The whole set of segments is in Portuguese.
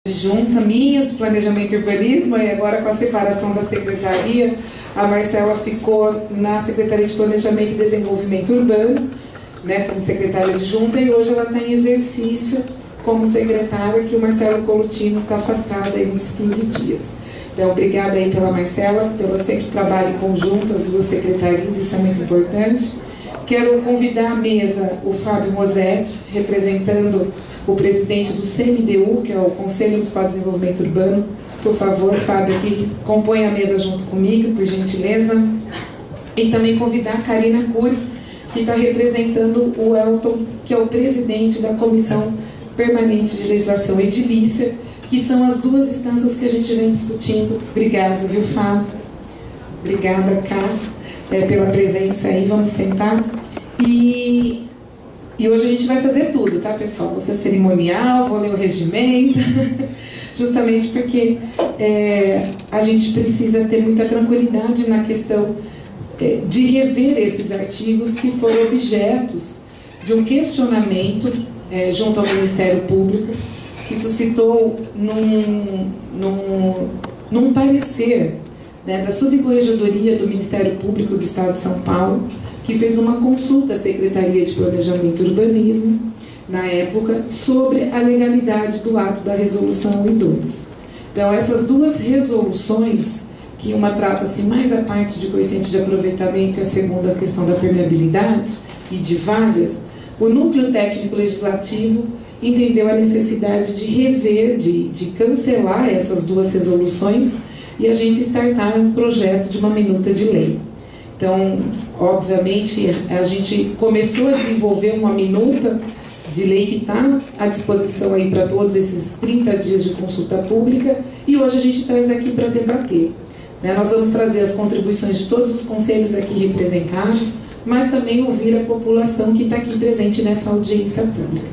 Junta minha de Planejamento e Urbanismo, e agora com a separação da secretaria, a Marcela ficou na Secretaria de Planejamento e Desenvolvimento Urbano, né, como secretária adjunta, e hoje ela está em exercício como secretária, que o Marcelo Colutino está afastado aí uns 15 dias. Então, obrigada aí pela Marcela, pelo sempre trabalho em conjunto, as duas secretarias, isso é muito importante. Quero convidar à mesa o Fábio Mosetti, representando o presidente do CMDU, que é o Conselho Municipal de Desenvolvimento Urbano. Por favor, Fábio, aqui compõe a mesa junto comigo, por gentileza. E também convidar a Karina Cury, que está representando o Elton, que é o presidente da Comissão Permanente de Legislação Edilícia, que são as duas instâncias que a gente vem discutindo. Obrigada, viu, Fábio? Obrigada, Cá, pela presença aí. Vamos sentar. E hoje a gente vai fazer tudo, tá, pessoal? Vou ser cerimonial, vou ler o regimento, justamente porque a gente precisa ter muita tranquilidade na questão de rever esses artigos que foram objetos de um questionamento junto ao Ministério Público, que suscitou num parecer, né, da Subcorregedoria do Ministério Público do Estado de São Paulo, que fez uma consulta à Secretaria de Planejamento e Urbanismo, na época, sobre a legalidade do ato da Resolução 1 e 2. Então, essas duas resoluções, que uma trata-se mais a parte de coeficiente de aproveitamento e a segunda a questão da permeabilidade e de vagas, o Núcleo Técnico Legislativo entendeu a necessidade de rever, de cancelar essas duas resoluções e a gente startar um projeto de uma minuta de lei. Então, obviamente, a gente começou a desenvolver uma minuta de lei que está à disposição aí para todos esses 30 dias de consulta pública, e hoje a gente traz aqui para debater. Né? Nós vamos trazer as contribuições de todos os conselhos aqui representados, mas também ouvir a população que está aqui presente nessa audiência pública.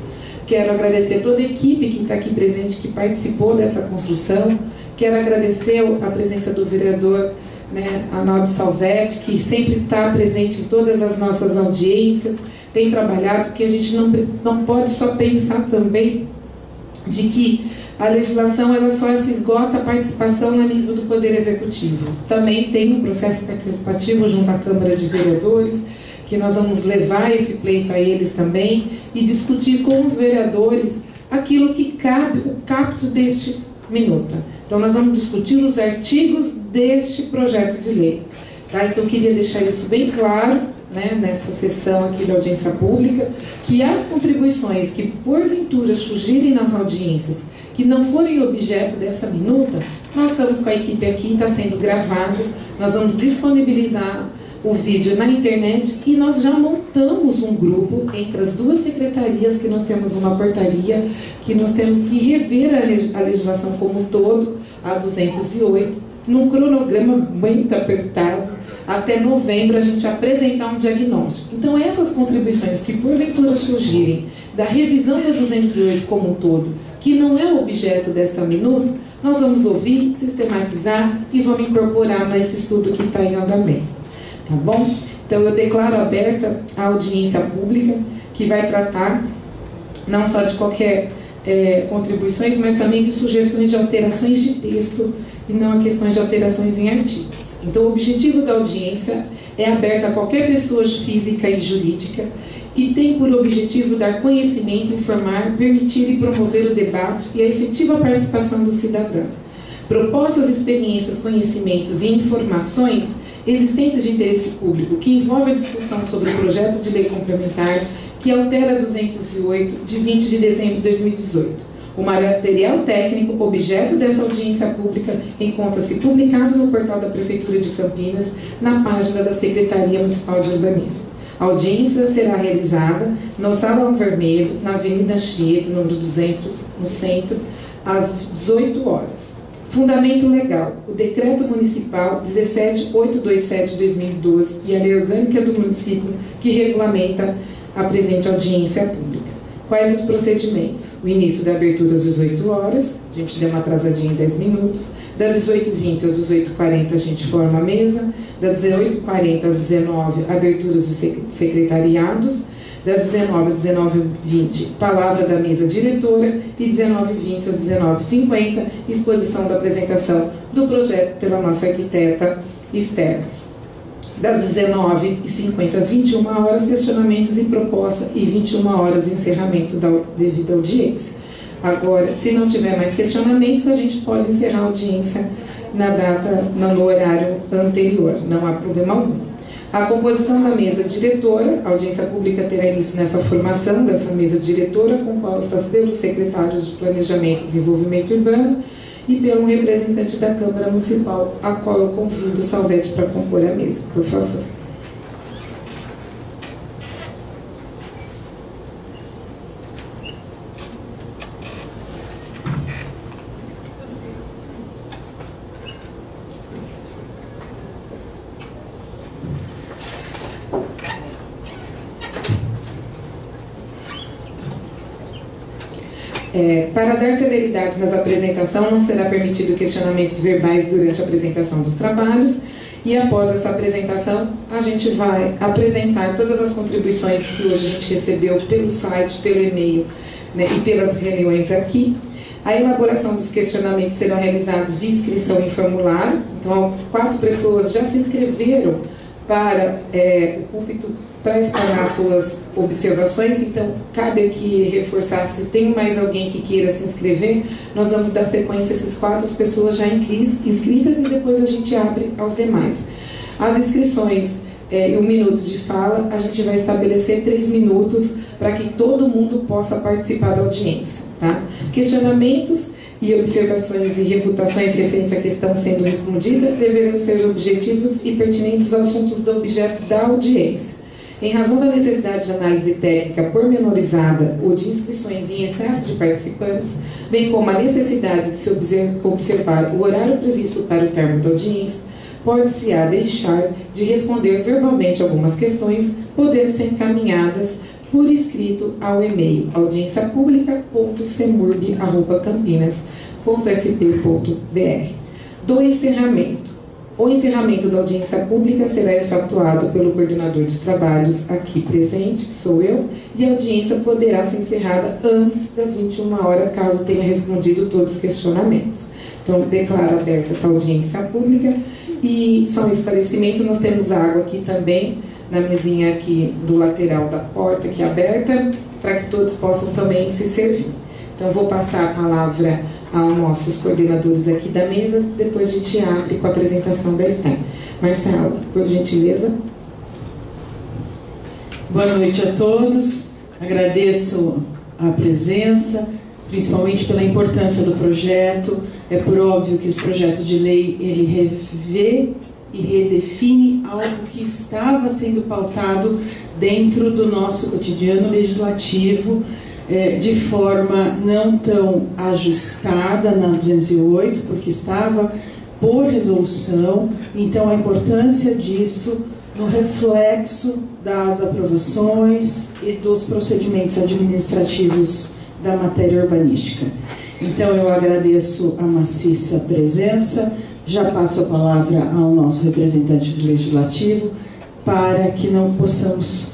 Quero agradecer toda a equipe que está aqui presente, que participou dessa construção. Quero agradecer a presença do vereador, né, Arnaldo Salvetti, que sempre está presente em todas as nossas audiências, tem trabalhado, porque a gente não pode só pensar também de que a legislação ela só se esgota a participação no nível do Poder Executivo. Também tem um processo participativo junto à Câmara de Vereadores, que nós vamos levar esse pleito a eles também e discutir com os vereadores aquilo que cabe o capto deste minuta. Então, nós vamos discutir os artigos deste projeto de lei. Tá? Então, eu queria deixar isso bem claro, né, nessa sessão aqui da audiência pública, que as contribuições que, porventura, surgirem nas audiências, que não forem objeto dessa minuta, nós estamos com a equipe aqui, está sendo gravado, nós vamos disponibilizar o vídeo na internet e nós já montamos um grupo entre as duas secretarias, que nós temos uma portaria, que nós temos que rever a legislação como um todo, a 208, num cronograma muito apertado, até novembro a gente apresentar um diagnóstico. Então essas contribuições que porventura surgirem da revisão da 208 como um todo, que não é objeto desta minuta, nós vamos ouvir, sistematizar e vamos incorporar nesse estudo que está em andamento. Tá bom? Então eu declaro aberta a audiência pública, que vai tratar não só de qualquer contribuições, mas também de sugestões de alterações de texto e não a questões de alterações em artigos. Então o objetivo da audiência é aberta a qualquer pessoa física e jurídica e tem por objetivo dar conhecimento, informar, permitir e promover o debate e a efetiva participação do cidadão. Propostas, experiências, conhecimentos e informações existentes de interesse público que envolve a discussão sobre o projeto de lei complementar que altera a 208 de 20 de dezembro de 2018. O material técnico objeto dessa audiência pública encontra-se publicado no portal da Prefeitura de Campinas, na página da Secretaria Municipal de Urbanismo. A audiência será realizada no Salão Vermelho, na Avenida Anchieta, número 200, no centro, às 18 horas. Fundamento legal: o Decreto Municipal 17827 de 2012 e a Lei Orgânica do Município que regulamenta a presente audiência pública. Quais os procedimentos? O início da abertura às 18 horas, a gente deu uma atrasadinha em 10 minutos, das 18h20 às 18h40 a gente forma a mesa, das 18h40 às 19h aberturas de secretariados, das 19 às 19h20, palavra da mesa diretora, e 19h20 às 19h50, exposição da apresentação do projeto pela nossa arquiteta externa. Das 19h50 às 21 horas, questionamentos e proposta, e 21 horas, encerramento da devida audiência. Agora, se não tiver mais questionamentos, a gente pode encerrar a audiência na data, no horário anterior, não há problema algum. A composição da mesa diretora, a audiência pública terá início nessa formação dessa mesa diretora, composta pelos secretários de Planejamento e Desenvolvimento Urbano e pelo representante da Câmara Municipal, a qual eu convido o Salvete para compor a mesa, por favor. Para dar celeridade nas apresentações, não será permitido questionamentos verbais durante a apresentação dos trabalhos, e após essa apresentação, a gente vai apresentar todas as contribuições que hoje a gente recebeu pelo site, pelo e-mail, né, e pelas reuniões aqui. A elaboração dos questionamentos serão realizados via inscrição em formulário. Então, 4 pessoas já se inscreveram para o púlpito para explanar suas observações. Então, cabe aqui reforçar, se tem mais alguém que queira se inscrever, nós vamos dar sequência a essas 4 pessoas já inscritas e depois a gente abre aos demais. As inscrições e 1 minuto de fala, a gente vai estabelecer 3 minutos para que todo mundo possa participar da audiência. Tá? Questionamentos e observações e refutações referentes à questão sendo respondida deverão ser objetivos e pertinentes aos assuntos do objeto da audiência. Em razão da necessidade de análise técnica pormenorizada ou de inscrições em excesso de participantes, bem como a necessidade de se observar o horário previsto para o término da audiência, pode-se-á deixar de responder verbalmente algumas questões, podendo ser encaminhadas por escrito ao e-mail audienciapublica.semurb@campinas.sp.br. Do encerramento. O encerramento da audiência pública será efetuado pelo coordenador dos trabalhos aqui presente, que sou eu, e a audiência poderá ser encerrada antes das 21 horas, caso tenha respondido todos os questionamentos. Então, declaro aberta essa audiência pública. E só um esclarecimento, nós temos água aqui também, na mesinha aqui do lateral da porta, aqui aberta, para que todos possam também se servir. Então, vou passar a palavra aos nossos coordenadores aqui da mesa, depois a gente abre com a apresentação da STEM. Marcelo, por gentileza. Boa noite a todos, agradeço a presença, principalmente pela importância do projeto. É por óbvio que esse projeto de lei, ele revê e redefine algo que estava sendo pautado dentro do nosso cotidiano legislativo, de forma não tão ajustada na 208, porque estava por resolução. Então, a importância disso no reflexo das aprovações e dos procedimentos administrativos da matéria urbanística. Então, eu agradeço a maciça presença, já passo a palavra ao nosso representante legislativo, para que não possamos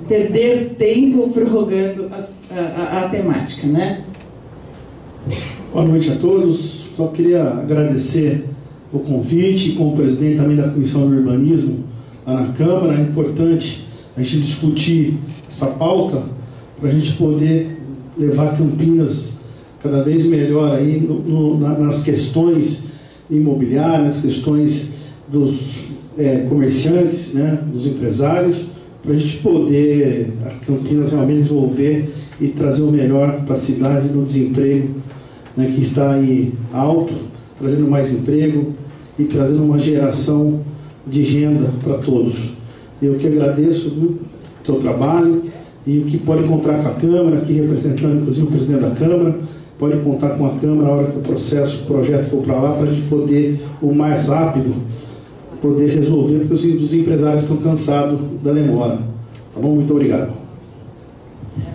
perder tempo prorrogando a temática, né? Boa noite a todos. Só queria agradecer o convite, como presidente também da Comissão do Urbanismo lá na Câmara. É importante a gente discutir essa pauta para a gente poder levar Campinas cada vez melhor aí nas questões imobiliárias, nas questões dos comerciantes, né, dos empresários, para a gente poder, a Campinas realmente desenvolver e trazer o melhor para a cidade no desemprego, né, que está aí alto, trazendo mais emprego e trazendo uma geração de renda para todos. Eu que agradeço o teu trabalho e o que pode contar com a Câmara, aqui representando inclusive o presidente da Câmara, pode contar com a Câmara a hora que o projeto for para lá, para a gente poder, o mais rápido, poder resolver, porque os empresários estão cansados da demora. Tá bom? Muito obrigado.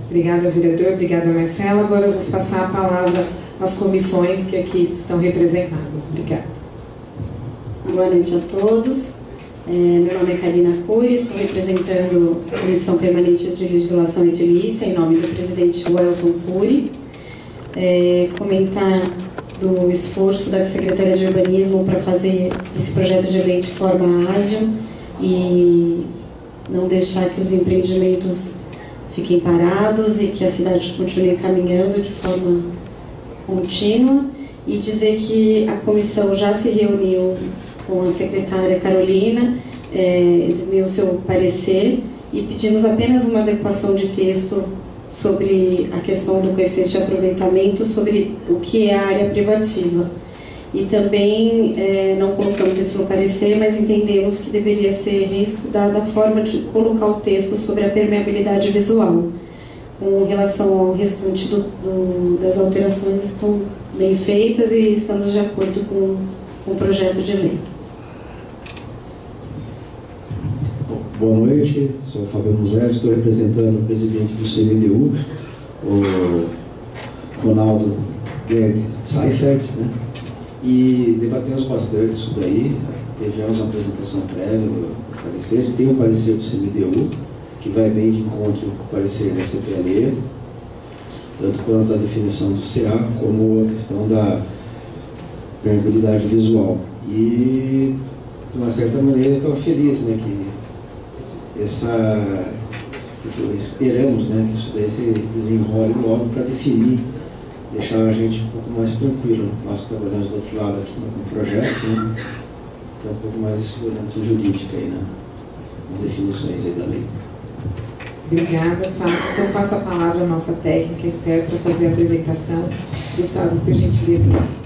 Obrigada, vereador. Obrigada, Marcelo. Agora eu vou passar a palavra às comissões que aqui estão representadas. Obrigada. Boa noite a todos. Meu nome é Karina Cury, estou representando a Comissão Permanente de Legislação Edilícia em nome do presidente Wellington Cury. Comentar do esforço da Secretaria de Urbanismo para fazer esse projeto de lei de forma ágil e não deixar que os empreendimentos fiquem parados e que a cidade continue caminhando de forma contínua, e dizer que a comissão já se reuniu com a secretária Carolina, eximiu seu parecer e pedimos apenas uma adequação de texto sobre a questão do coeficiente de aproveitamento, sobre o que é a área privativa. E também não colocamos isso no parecer, mas entendemos que deveria ser reestudada a forma de colocar o texto sobre a permeabilidade visual. Com relação ao restante das alterações, estão bem feitas e estamos de acordo com o projeto de lei. Boa noite, sou Fabiano Musé, estou representando o presidente do CMDU, o Ronaldo Gerd Seifert, né? E debatemos bastante isso daí, tivemos uma apresentação prévia do parecer, tem um parecer do CMDU, que vai bem de encontro com o parecer da CPLE, tanto quanto a definição do CA, como a questão da permeabilidade visual. E, de uma certa maneira, estou feliz, né, que esperamos, né, que isso daí se desenrole logo para definir, deixar a gente um pouco mais tranquilo. Nós que trabalhamos do outro lado aqui no projeto, né, tem um pouco mais de segurança jurídica aí, né, nas definições aí da lei. Obrigada, Fábio. Então, passo a palavra à nossa técnica, Esther, para fazer a apresentação. Gustavo, por gentileza.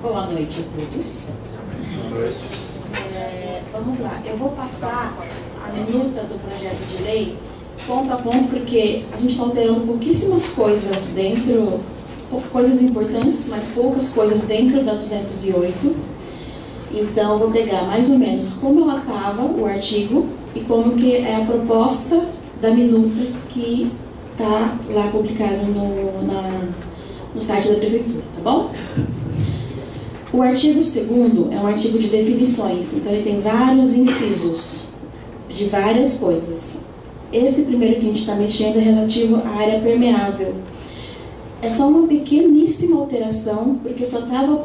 Boa noite a todos. Boa noite. Vamos lá, eu vou passar a minuta do projeto de lei ponto a ponto, porque a gente está alterando pouquíssimas coisas dentro, coisas importantes, mas poucas coisas dentro da 208. Então, eu vou pegar mais ou menos como ela estava, o artigo, e como que é a proposta da minuta que está lá publicada no site da Prefeitura, tá bom? O artigo 2º é um artigo de definições, então ele tem vários incisos de várias coisas. Esse primeiro que a gente está mexendo é relativo à área permeável. É só uma pequeníssima alteração, porque eu só estava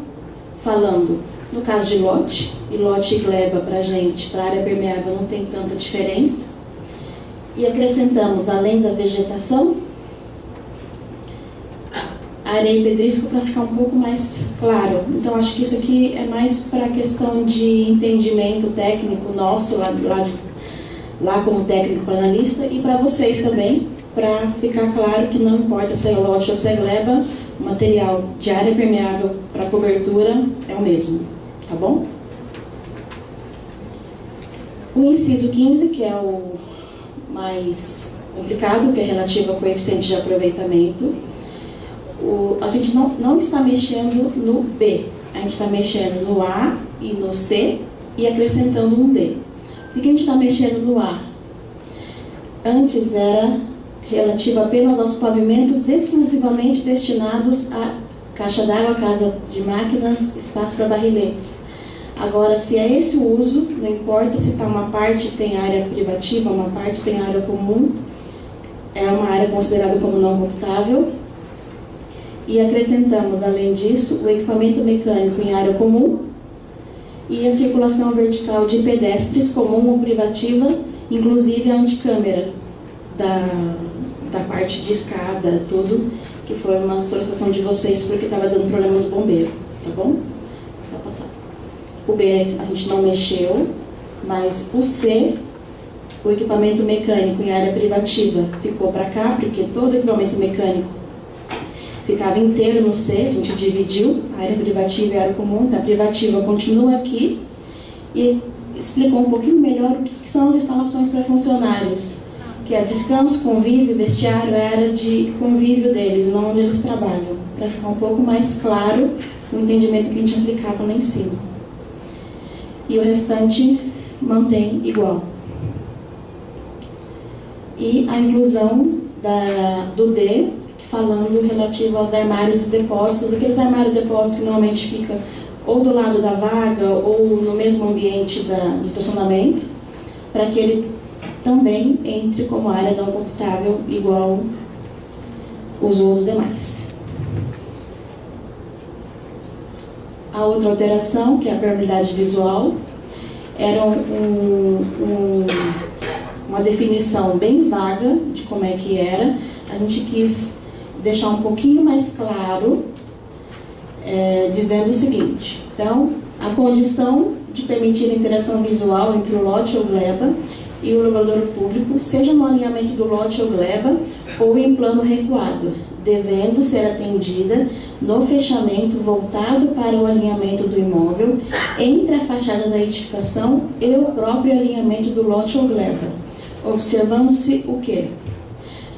falando no caso de lote, e lote e gleba para a gente, para a área permeável, não tem tanta diferença. E acrescentamos, além da vegetação, areia e pedrisco para ficar um pouco mais claro. Então, acho que isso aqui é mais para a questão de entendimento técnico nosso, lá como técnico analista, e para vocês também, para ficar claro que não importa se é lote ou se é gleba, o material de área permeável para cobertura é o mesmo, tá bom? O inciso 15, que é o mais complicado, que é relativo ao coeficiente de aproveitamento, a gente não está mexendo no B, a gente está mexendo no A e no C e acrescentando um D. Por que a gente está mexendo no A? Antes era relativo apenas aos pavimentos exclusivamente destinados a caixa d'água, casa de máquinas, espaço para barriletes. Agora, se é esse o uso, não importa se está uma parte tem área privativa, uma parte tem área comum, é uma área considerada como não computável. E acrescentamos, além disso, o equipamento mecânico em área comum e a circulação vertical de pedestres, comum ou privativa, inclusive a anticâmera da parte de escada, tudo, que foi uma solicitação de vocês porque estava dando problema do bombeiro, tá bom? Vou passar. O B a gente não mexeu, mas o C, o equipamento mecânico em área privativa, ficou para cá, porque todo equipamento mecânico ficava inteiro no C, a gente dividiu a área privativa e a área comum, a privativa continua aqui, e explicou um pouquinho melhor o que são as instalações para funcionários, que é descanso, convívio, vestiário, é a área de convívio deles, não onde eles trabalham, para ficar um pouco mais claro o entendimento que a gente aplicava lá em cima. E o restante mantém igual. E a inclusão do D, falando relativo aos armários e depósitos, aqueles armários e depósitos que normalmente fica ou do lado da vaga ou no mesmo ambiente do estacionamento, para que ele também entre como área não ocutável igual os outros demais. A outra alteração, que é a permeabilidade visual, era uma definição bem vaga de como é que era. A gente quis deixar um pouquinho mais claro, dizendo o seguinte: então, a condição de permitir a interação visual entre o lote ou gleba e o logador público, seja no alinhamento do lote ou gleba ou em plano recuado, devendo ser atendida no fechamento voltado para o alinhamento do imóvel entre a fachada da edificação e o próprio alinhamento do lote ou gleba, observando-se o quê?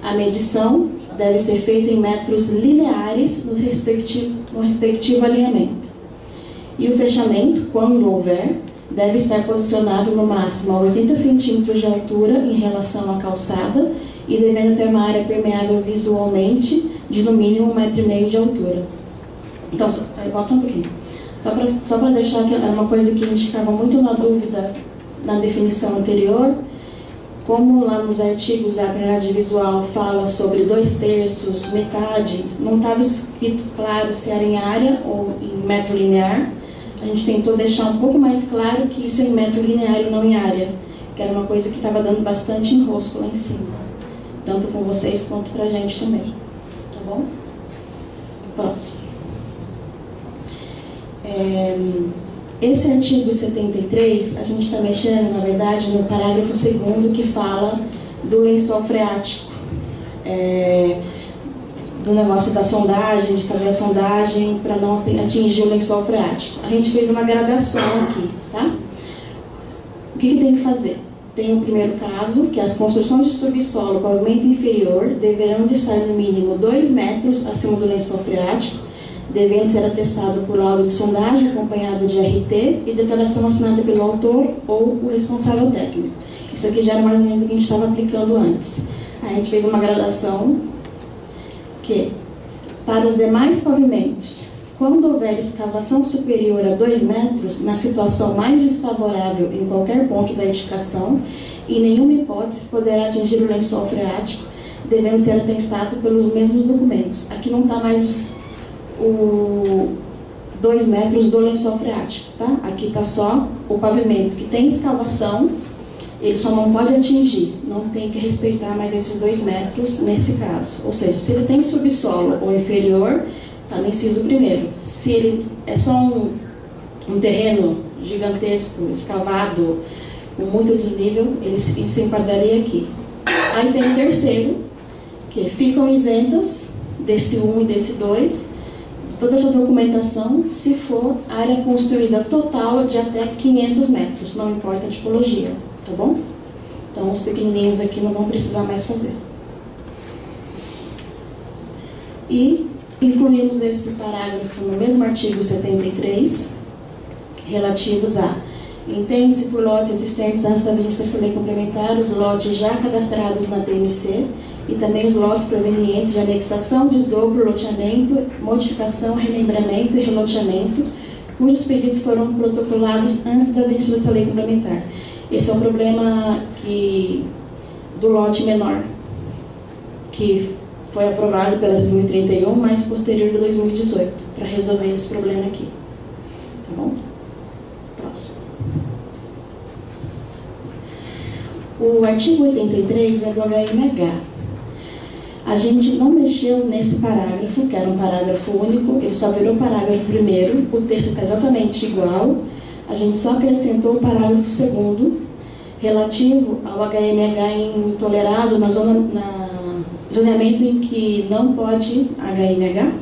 A medição deve ser feita em metros lineares no respectivo alinhamento. E o fechamento, quando houver, deve estar posicionado no máximo a 80 centímetros de altura em relação à calçada e devendo ter uma área permeável visualmente de no mínimo 1,5 m de altura. Então, volta um pouquinho. Só para deixar que era uma coisa que a gente ficava muito na dúvida na definição anterior, como lá nos artigos a permeabilidade visual fala sobre 2/3, metade, não estava escrito claro se era em área ou em metro linear. A gente tentou deixar um pouco mais claro que isso é em metro linear e não em área, que era uma coisa que estava dando bastante enrosco lá em cima, tanto com vocês quanto para a gente também. Tá bom? Próximo. Esse artigo 73, a gente está mexendo, na verdade, no parágrafo 2º, que fala do lençol freático, do negócio da sondagem, de fazer a sondagem para não atingir o lençol freático. A gente fez uma gradação aqui, tá? O que tem que fazer? Tem o primeiro caso, que as construções de subsolo, pavimento inferior, deverão de estar no mínimo 2 metros acima do lençol freático, devendo ser atestado por laudo de sondagem acompanhado de RT e declaração assinada pelo autor ou o responsável técnico. Isso aqui já era mais ou menos o que a gente estava aplicando antes. A gente fez uma gradação que, para os demais pavimentos, quando houver escavação superior a 2 metros, na situação mais desfavorável em qualquer ponto da edificação, em nenhuma hipótese poderá atingir o lençol freático, devendo ser atestado pelos mesmos documentos. Aqui não está mais o 2 metros do lençol freático, tá? Aqui está só o pavimento que tem escavação, ele só não pode atingir, não tem que respeitar mais esses 2 metros nesse caso. Ou seja, se ele tem subsolo ou inferior, está no inciso primeiro. Se ele é só um terreno gigantesco, escavado, com muito desnível, ele se enquadraria aqui. Aí tem o terceiro, que ficam isentas desse 1 e desse 2, toda essa documentação, se for área construída total de até 500 metros, não importa a tipologia, tá bom? Então, os pequenininhos aqui não vão precisar mais fazer. E incluímos esse parágrafo no mesmo artigo 73, relativos a: entende-se por lotes existentes antes da vigência desta lei complementar os lotes já cadastrados na PMC e também os lotes provenientes de anexação, desdobro, loteamento, modificação, remembramento e reloteamento, cujos pedidos foram protocolados antes da vigência desta lei complementar. Esse é o problema do lote menor, que foi aprovado pela 2031, mas posterior de 2018, para resolver esse problema aqui. Tá bom? Próximo. O artigo 83 é do HMH. A gente não mexeu nesse parágrafo, que era um parágrafo único, ele só virou parágrafo primeiro, o texto está exatamente igual, a gente só acrescentou o parágrafo 2º, relativo ao HMH intolerado na zoneamento em que não pode HMH,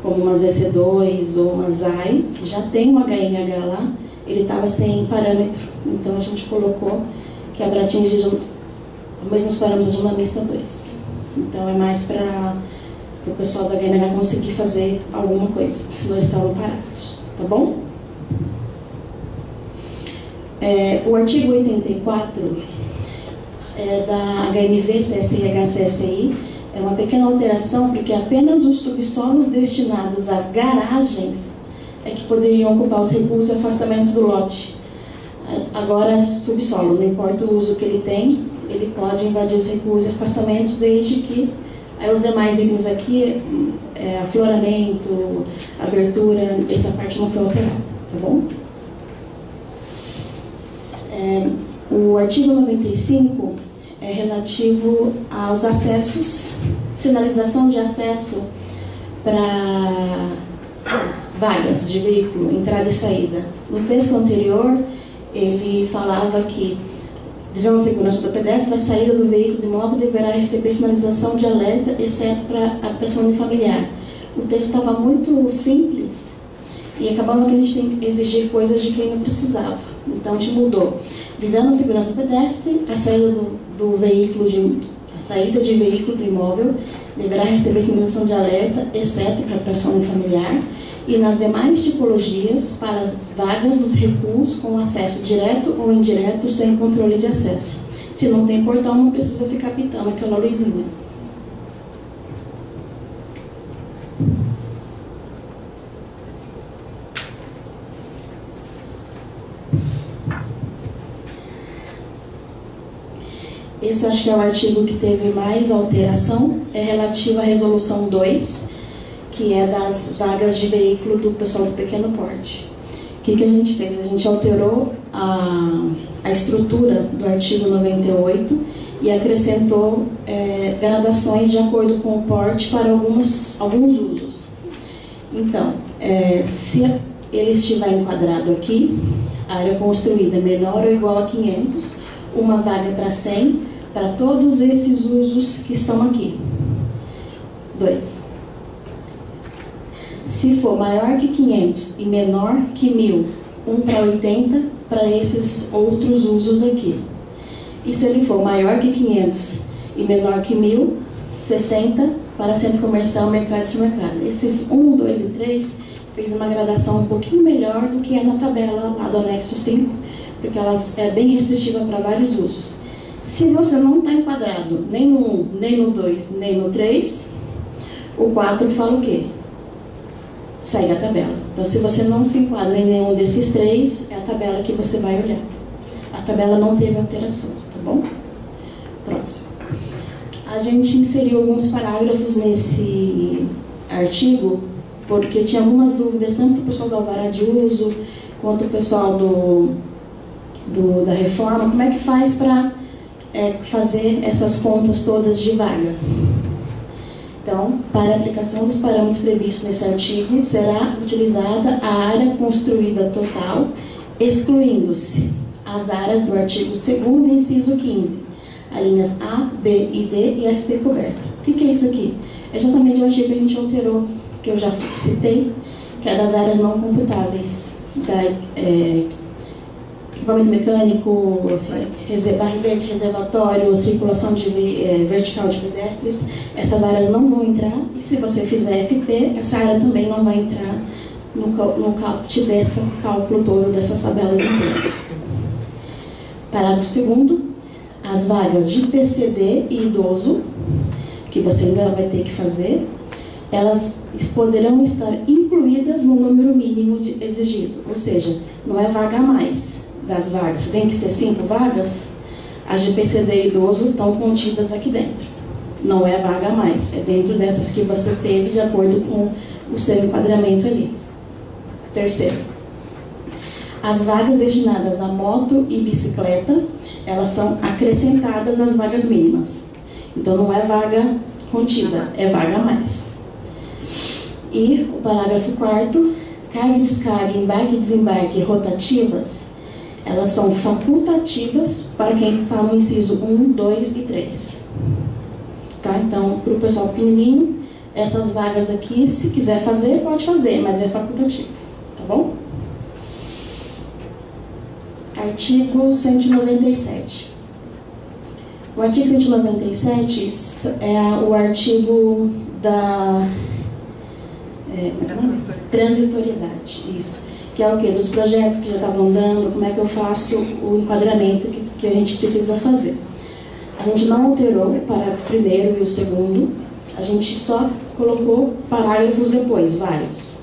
como uma ZC2 ou uma ZAI, que já tem um HMH lá, ele estava sem parâmetro, então a gente colocou que é para atingir os mesmos parâmetros da zona mista 2. Então é mais para para o pessoal da Gamela conseguir fazer alguma coisa, senão eles estavam parados, tá bom? O artigo 84 da HMV, CSI e HCSI é uma pequena alteração, porque apenas os subsolos destinados às garagens é que poderiam ocupar os recursos e afastamentos do lote. Agora, subsolo, não importa o uso que ele tem, ele pode invadir os recursos e afastamentos, desde que aí os demais itens aqui, afloramento, abertura, essa parte não foi alterada, tá bom? O artigo 95 é relativo aos acessos, sinalização de acesso para vagas de veículo, entrada e saída. No texto anterior, ele falava que, visando a segurança do pedestre, a saída do veículo de imóvel deverá receber sinalização de alerta, exceto para habitação unifamiliar. O texto estava muito simples e acabando que a gente tem que exigir coisas de quem não precisava. Então a gente mudou. Visando a segurança do pedestre, a saída do veículo a saída de veículo do imóvel deverá receber sinalização de alerta, exceto para habitação unifamiliar, e nas demais tipologias para as vagas dos recuos com acesso direto ou indireto sem controle de acesso. Se não tem portão, não precisa ficar pitando aquela luzinha. Esse acho que é o artigo que teve mais alteração, é relativo à resolução 2, que é das vagas de veículo do pessoal do pequeno porte. O que a gente fez? A gente alterou a estrutura do artigo 98 e acrescentou gradações de acordo com o porte para alguns usos. Então, se ele estiver enquadrado aqui, a área construída menor ou igual a 500, uma vaga para 100, para todos esses usos que estão aqui. 2. Se for maior que 500 e menor que 1000, 1 para 80 para esses outros usos aqui. E se ele for maior que 500 e menor que 1000, 60 para centro comercial, mercado e supermercado. Esses 1, 2 e 3 fez uma gradação um pouquinho melhor do que é na tabela lá do anexo 5, porque ela é bem restritiva para vários usos. Se você não está enquadrado nem no 1, nem no 2, nem no 3, o 4 fala o quê? Segue a tabela. Então, se você não se enquadra em nenhum desses 3, é a tabela que você vai olhar. A tabela não teve alteração, tá bom? Próximo. A gente inseriu alguns parágrafos nesse artigo, porque tinha algumas dúvidas, tanto do pessoal do alvará de uso, quanto o pessoal da reforma. Como é que faz para fazer essas contas todas de vaga? Então, para a aplicação dos parâmetros previstos nesse artigo, será utilizada a área construída total, excluindo-se as áreas do artigo 2º, inciso 15, as linhas A, B e D e FP coberta. O que é isso aqui? É exatamente o artigo que a gente alterou, que eu já citei, que é das áreas não computáveis, equipamento mecânico, barrilete, reservatório, circulação vertical de pedestres. Essas áreas não vão entrar, e se você fizer FP, essa área também não vai entrar no cálculo desse cálculo todo dessas tabelas inteiras. Parágrafo 2º, as vagas de PCD e idoso, que você ainda vai ter que fazer, elas poderão estar incluídas no número mínimo exigido, ou seja, não é vaga a mais das vagas, tem que ser 5 vagas, as de PCD e idoso estão contidas aqui dentro, não é vaga a mais, é dentro dessas que você teve de acordo com o seu enquadramento ali. Terceiro, as vagas destinadas a moto e bicicleta, elas são acrescentadas às vagas mínimas, então não é vaga contida, é vaga a mais. E o parágrafo 4º, carga e descarga, embarque e desembarque rotativas, elas são facultativas para quem está no inciso 1, 2 e 3. Tá? Então, para o pessoal pequenininho, essas vagas aqui, se quiser fazer, pode fazer, mas é facultativo. Tá bom? Artigo 197. O artigo 197 é o artigo da transitoriedade, isso. Que é o quê? Dos projetos que já estavam dando, como é que eu faço o enquadramento que a gente precisa fazer. A gente não alterou o parágrafo 1º e o 2º, a gente só colocou parágrafos depois, vários.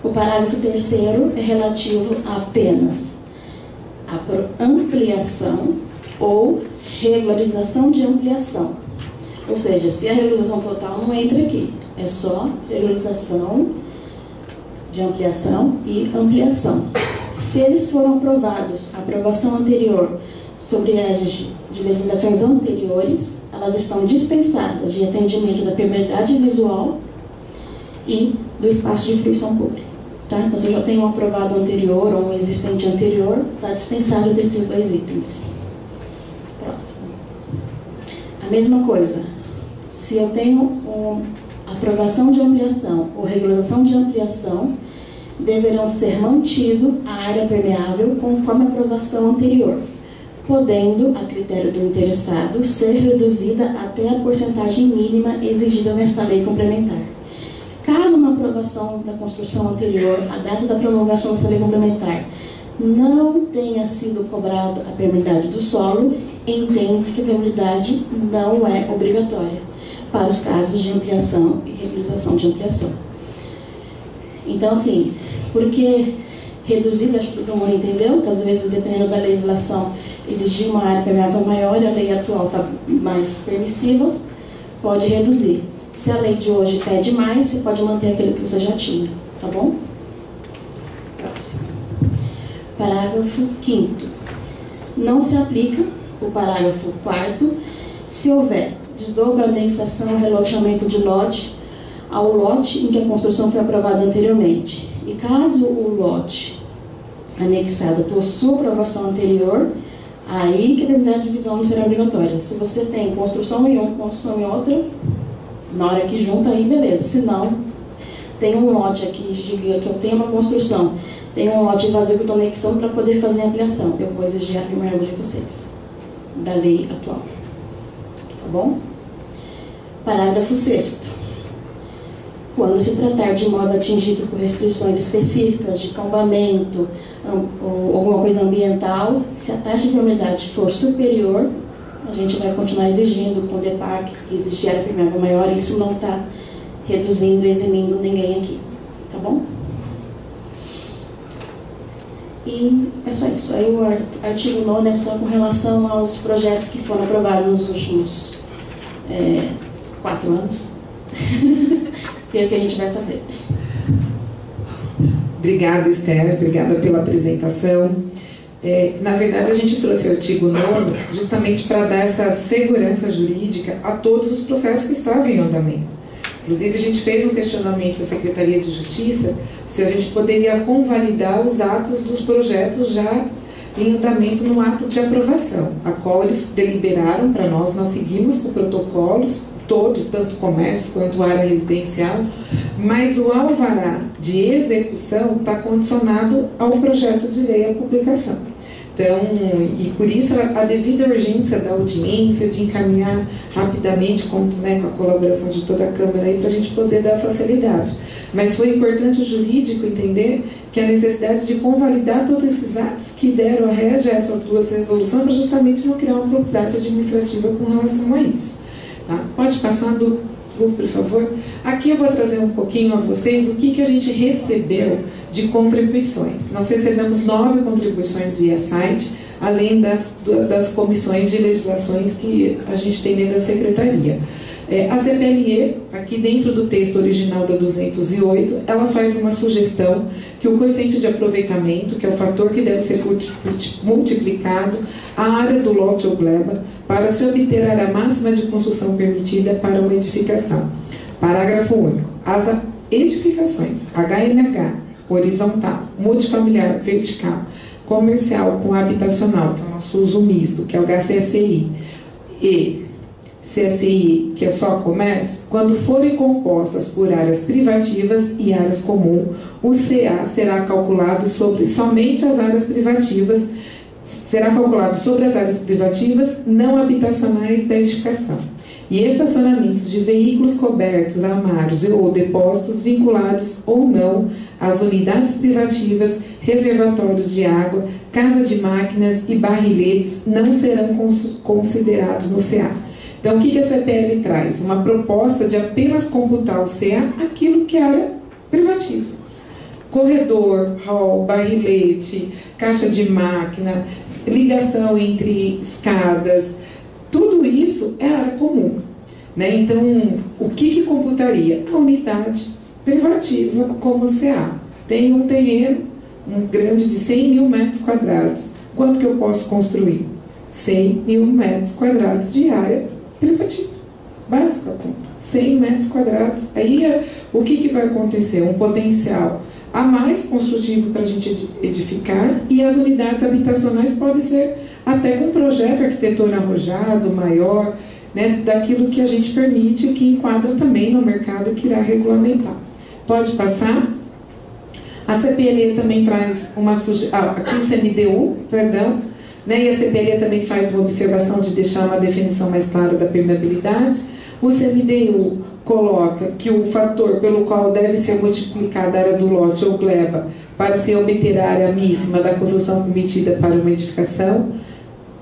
O parágrafo 3º é relativo apenas à ampliação ou regularização de ampliação. Ou seja, se a regularização total não entra aqui, é só regularização de ampliação e ampliação. Se eles foram aprovados, a aprovação anterior sobre as de legislações anteriores, elas estão dispensadas de atendimento da permeabilidade visual e do espaço de fruição pública. Tá? Então, se eu já tenho um aprovado anterior ou um existente anterior, está dispensado desses 2 itens. Próximo. A mesma coisa, se eu tenho aprovação de ampliação ou regularização de ampliação, deverão ser mantido a área permeável conforme a aprovação anterior, podendo, a critério do interessado, ser reduzida até a porcentagem mínima exigida nesta lei complementar. Caso na aprovação da construção anterior, a data da promulgação dessa lei complementar, não tenha sido cobrado a permeabilidade do solo, entende-se que a permeabilidade não é obrigatória para os casos de ampliação e regularização de ampliação. Então, assim, porque reduzir, acho que todo mundo entendeu, que às vezes, dependendo da legislação, exigir uma área permeável maior e a lei atual está mais permissiva, pode reduzir. Se a lei de hoje pede mais, você pode manter aquilo que você já tinha, tá bom? Próximo. Parágrafo 5º. Não se aplica o parágrafo 4º se houver desdobra, anexação, reloteamento de lote ao lote em que a construção foi aprovada anteriormente. E caso o lote anexado possua aprovação anterior, aí que a permeabilidade visual não será obrigatória. Se você tem construção em um, construção em outra, na hora que junta, aí beleza. Se não, tem um lote aqui, que eu tenho uma construção, tem um lote vazio que eu estou anexando para poder fazer a ampliação. Eu vou exigir a permeável de vocês, da lei atual. Tá bom? Parágrafo 6º. Quando se tratar de imóvel atingido por restrições específicas de tombamento ou alguma coisa ambiental, se a taxa de permeabilidade for superior, a gente vai continuar exigindo com o DEPAC, se exigir área permeável maior, isso não está reduzindo, eximindo ninguém aqui. Tá bom? E é só isso. Aí o artigo 9º é só com relação aos projetos que foram aprovados nos últimos 4 anos. Que é o que a gente vai fazer. Obrigada, Esther. Obrigada pela apresentação. Na verdade, a gente trouxe o artigo 9º justamente para dar essa segurança jurídica a todos os processos que estavam em andamento. Inclusive, a gente fez um questionamento à Secretaria de Justiça se a gente poderia convalidar os atos dos projetos já em andamento no ato de aprovação, a qual eles deliberaram para nós seguimos com protocolos, todos, tanto comércio quanto área residencial, mas o alvará de execução está condicionado ao projeto de lei, à publicação. Então, e por isso a devida urgência da audiência, de encaminhar rapidamente, conto, com a colaboração de toda a Câmara, para a gente poder dar essa celeridade. Mas foi importante o jurídico entender que a necessidade de convalidar todos esses atos que deram a régia a essas 2 resoluções para justamente não criar uma propriedade administrativa com relação a isso. Tá? Pode passar do por favor. Aqui eu vou trazer um pouquinho a vocês o que a gente recebeu de contribuições. Nós recebemos 9 contribuições via site, além das comissões de legislações que a gente tem dentro da Secretaria. A CPLE, aqui dentro do texto original da 208, ela faz uma sugestão que o coeficiente de aproveitamento, que é o fator que deve ser multiplicado, a área do lote ou gleba, para se obter a área máxima de construção permitida para uma edificação. Parágrafo único. As edificações HMH, horizontal, multifamiliar, vertical, comercial com habitacional, que é o nosso uso misto, que é o HCSI, e CSI, que é só comércio, quando forem compostas por áreas privativas e áreas comuns, o CA será calculado sobre somente as áreas privativas, será calculado sobre as áreas privativas não habitacionais da edificação e estacionamentos de veículos cobertos, armários ou depósitos vinculados ou não às unidades privativas, reservatórios de água, casa de máquinas e barrilhetes não serão considerados no CA. Então, o que a CPL traz? Uma proposta de apenas computar o CA aquilo que é área privativa. Corredor, hall, barrilete, caixa de máquina, ligação entre escadas, tudo isso é área comum, né? Então, o que computaria? A unidade privativa como CA. Tem um terreno, um grande de 100 mil metros quadrados. Quanto que eu posso construir? 100 mil metros quadrados de área privativa. Básica conta. 100 metros quadrados. Aí, o que vai acontecer? Um potencial a mais construtivo para a gente edificar, e as unidades habitacionais podem ser até com um projeto arquitetônico arrojado, maior, né, daquilo que a gente permite, que enquadra também no mercado que irá regulamentar. Pode passar? A CPLE também traz uma aqui o CMDU, perdão, né, e a CPLE também faz uma observação de deixar uma definição mais clara da permeabilidade. O CMDU coloca que o fator pelo qual deve ser multiplicada a área do lote ou gleba para se obter a área máxima da construção permitida para uma edificação,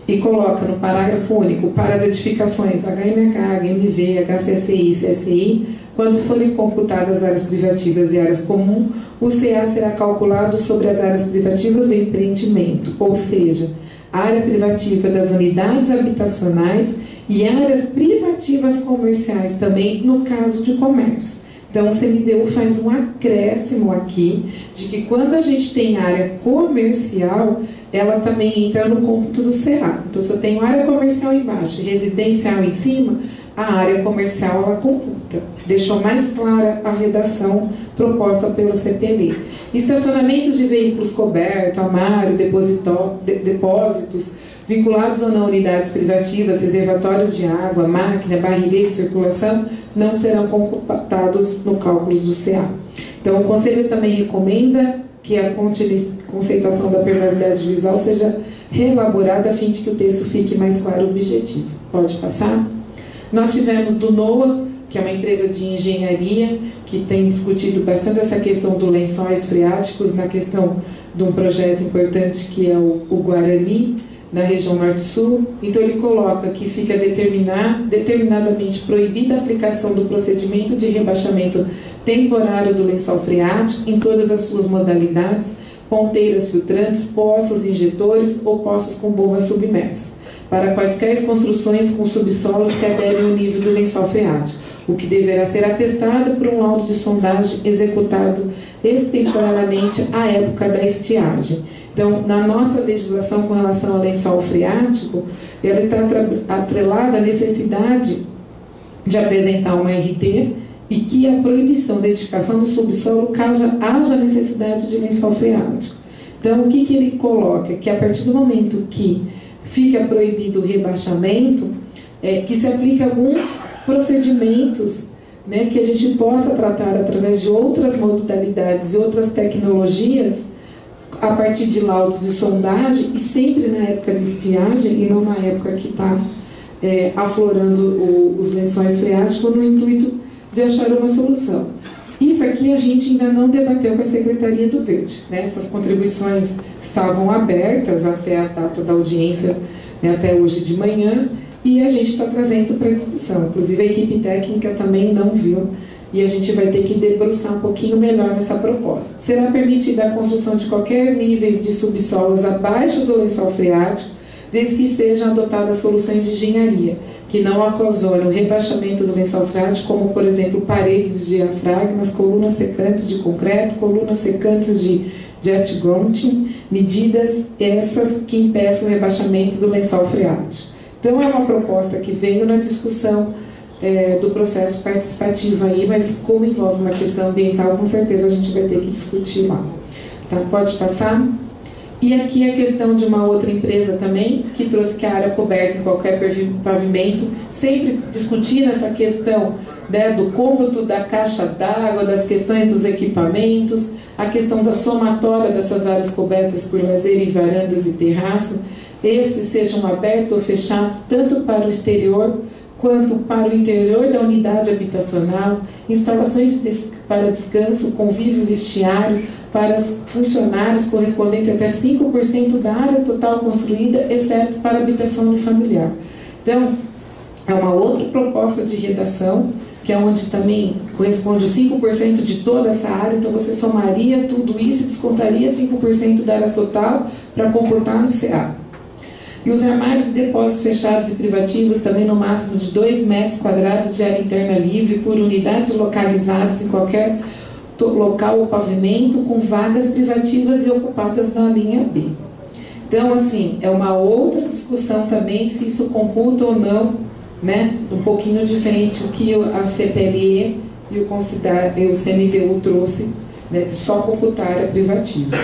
e coloca no parágrafo único para as edificações HMH, HMV, HCSI e CSI, quando forem computadas áreas privativas e áreas comuns, o CA será calculado sobre as áreas privativas do empreendimento, ou seja, a área privativa das unidades habitacionais e áreas privativas comerciais também, no caso de comércio. Então, o CMDU faz um acréscimo aqui de que quando a gente tem área comercial, ela também entra no cômputo do CA. Então, se eu tenho área comercial embaixo e residencial em cima, a área comercial ela computa. Deixou mais clara a redação proposta pela CPLE. Estacionamentos de veículos cobertos, armário, depósitos, vinculados ou não unidades privativas, reservatórios de água, máquina, barrilhete de circulação, não serão computados no cálculo do CA. Então, o Conselho também recomenda que a conceituação da permeabilidade visual seja reelaborada a fim de que o texto fique mais claro e objetivo. Pode passar? Nós tivemos do NOAA, que é uma empresa de engenharia, que tem discutido bastante essa questão dos lençóis freáticos, na questão de um projeto importante que é o Guarani, na região Norte-Sul. Então, ele coloca que fica determinadamente proibida a aplicação do procedimento de rebaixamento temporário do lençol freático em todas as suas modalidades, ponteiras filtrantes, poços injetores ou poços com bombas submersas, para quaisquer construções com subsolos que aderem ao nível do lençol freático, o que deverá ser atestado por um laudo de sondagem executado extemporaneamente à época da estiagem. Então, na nossa legislação com relação ao lençol freático, ela está atrelada à necessidade de apresentar uma RT e que a proibição da edificação do subsolo caso haja necessidade de lençol freático. Então, o que ele coloca? Que a partir do momento que fica proibido o rebaixamento, que se aplica alguns procedimentos, né, que a gente possa tratar através de outras modalidades e outras tecnologias, a partir de laudos de sondagem, e sempre na época de estiagem e não na época que está aflorando os lençóis freáticos, no intuito de achar uma solução. Isso aqui a gente ainda não debateu com a Secretaria do Verde, né? Essas contribuições estavam abertas até a data da audiência, né, até hoje de manhã, e a gente está trazendo para discussão. Inclusive a equipe técnica também não viu, e a gente vai ter que debruçar um pouquinho melhor nessa proposta. Será permitida a construção de qualquer níveis de subsolos abaixo do lençol freático, desde que sejam adotadas soluções de engenharia, que não ocasionem o rebaixamento do lençol freático, como, por exemplo, paredes de diafragmas, colunas secantes de concreto, colunas secantes de jet grouting, medidas essas que impeçam o rebaixamento do lençol freático. Então, é uma proposta que veio na discussão do processo participativo aí, mas como envolve uma questão ambiental, com certeza a gente vai ter que discutir lá. Tá? Pode passar? E aqui a questão de uma outra empresa também, que trouxe que a área coberta em qualquer pavimento, sempre discutindo essa questão, né, do cômodo, da caixa d'água, das questões dos equipamentos. a questão da somatória dessas áreas cobertas por lazer e varandas e terraço, esses sejam abertos ou fechados tanto para o exterior quanto para o interior da unidade habitacional, instalações para descanso, convívio, vestiário, para funcionários correspondente até 5% da área total construída, exceto para habitação unifamiliar. Então, é uma outra proposta de redação, que é onde também corresponde os 5% de toda essa área, então você somaria tudo isso e descontaria 5% da área total para computar no CA. E os armários e depósitos fechados e privativos também no máximo de 2 metros quadrados de área interna livre por unidade localizados em qualquer local ou pavimento com vagas privativas e ocupadas na linha B. Então, assim, é uma outra discussão também se isso computa ou não, né? Um pouquinho diferente do que a CPLE e o CMTU trouxe, né? De só computar área privativa.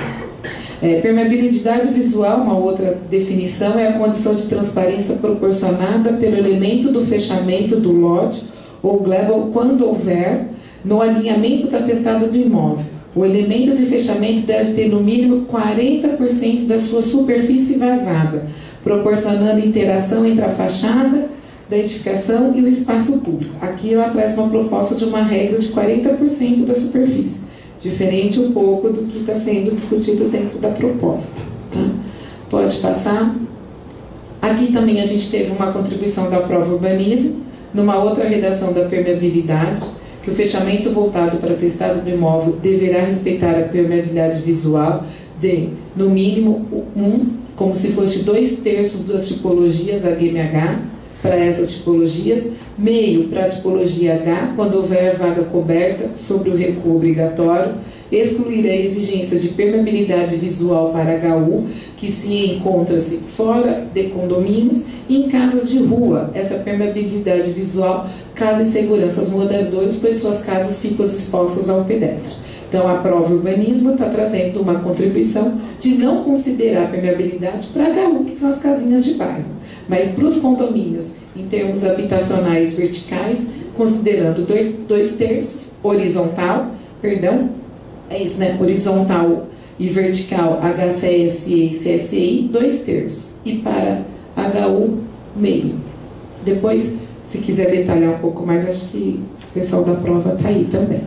Permeabilidade visual, uma outra definição, é a condição de transparência proporcionada pelo elemento do fechamento do lote ou gleba quando houver no alinhamento da testada do imóvel. O elemento de fechamento deve ter no mínimo 40% da sua superfície vazada, proporcionando interação entre a fachada da edificação e o espaço público. Aqui ela traz uma proposta de uma regra de 40% da superfície, diferente um pouco do que está sendo discutido dentro da proposta. Tá? Pode passar. Aqui também a gente teve uma contribuição da prova urbanismo, numa outra redação da permeabilidade, que o fechamento voltado para atestado do imóvel deverá respeitar a permeabilidade visual de, no mínimo, como se fosse 2/3 das tipologias HMH, para essas tipologias, meio para a tipologia H, quando houver vaga coberta sobre o recuo obrigatório, excluir a exigência de permeabilidade visual para HU, que se encontra-se fora de condomínios, e em casas de rua, essa permeabilidade visual causa insegurança aos moradores, pois suas casas ficam expostas ao pedestre. Então, a prova urbanismo está trazendo uma contribuição de não considerar a permeabilidade para HU, que são as casinhas de bairro, mas para os condomínios, em termos habitacionais verticais, considerando 2/3, horizontal, é isso, né? Horizontal e vertical, HCSE e CSEI, 2/3, e para HU, meio. Depois, se quiser detalhar um pouco mais, acho que o pessoal da prova está aí também.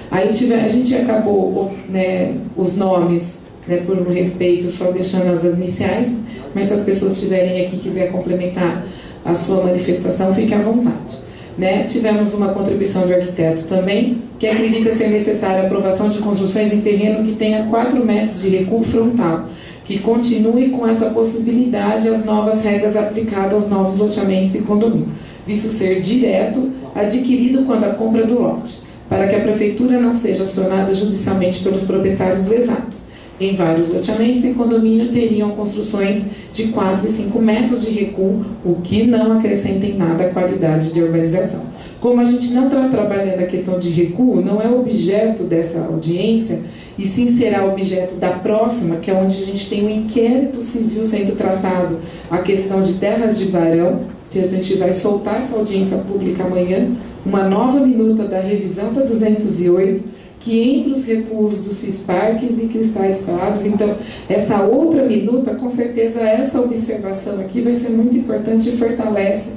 Aí a gente acabou, né, os nomes, né, por um respeito, só deixando as iniciais, mas se as pessoas tiverem aqui e quiser complementar a sua manifestação, fique à vontade. Né? Tivemos uma contribuição do arquiteto também, que acredita ser necessária a aprovação de construções em terreno que tenha 4 metros de recuo frontal, que continue com essa possibilidade as novas regras aplicadas aos novos loteamentos e condomínio, visto ser direto adquirido quando a compra do lote, para que a prefeitura não seja acionada judicialmente pelos proprietários lesados. Em vários loteamentos e condomínio teriam construções de 4 e 5 metros de recuo, o que não acrescenta em nada a qualidade de urbanização. Como a gente não está trabalhando a questão de recuo, não é objeto dessa audiência, e sim será objeto da próxima, que é onde a gente tem um inquérito civil sendo tratado, a questão de terras de barão, que a gente vai soltar essa audiência pública amanhã, uma nova minuta da revisão da 208, que entre os recuos dos CISParques e cristais claros. Então, essa outra minuta, com certeza, essa observação aqui vai ser muito importante e fortalece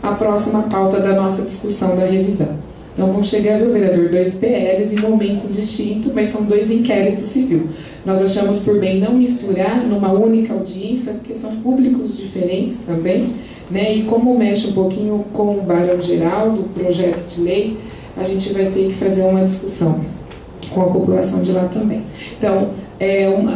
a próxima pauta da nossa discussão da revisão. Então, vamos chegar, viu, vereador, 2 PLs em momentos distintos, mas são 2 inquéritos civil. Nós achamos por bem não misturar numa única audiência, porque são públicos diferentes também, né? E como mexe um pouquinho com o barão geral do projeto de lei, a gente vai ter que fazer uma discussão com a população de lá também. Então,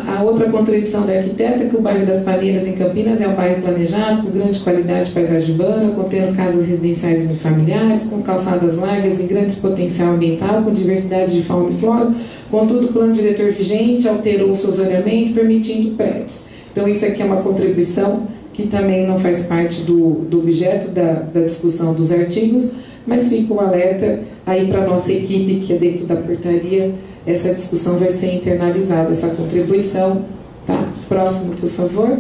a outra contribuição da arquiteta é que o bairro das Palheiras, em Campinas, é um bairro planejado, com grande qualidade paisagibana, contendo casas residenciais unifamiliares, com calçadas largas e grande potencial ambiental, com diversidade de fauna e flora. Contudo, o plano diretor vigente alterou o seu zoneamento, permitindo prédios. Então, isso aqui é uma contribuição que também não faz parte do objeto da discussão dos artigos, mas fica um alerta aí para a nossa equipe, que é dentro da portaria, essa discussão vai ser internalizada, essa contribuição. Tá? Próximo, por favor.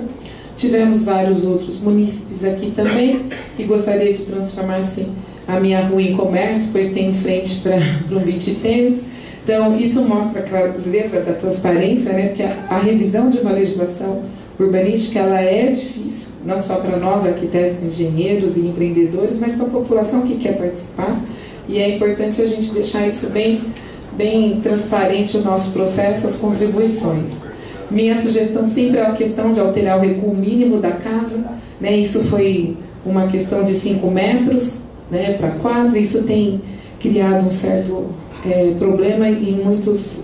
Tivemos vários outros munícipes aqui também, que gostaria de transformar assim, a minha rua em comércio, pois tem frente para um beach tênis, Então, isso mostra a clareza da transparência, né? Porque a revisão de uma legislação urbanística, ela é difícil, não só para nós, arquitetos, engenheiros e empreendedores, mas para a população que quer participar. E é importante a gente deixar isso bem transparente, o nosso processo, as contribuições. Minha sugestão sempre é a questão de alterar o recuo mínimo da casa, né? Isso foi uma questão de 5 metros, né, para 4, isso tem criado um certo problema em muitos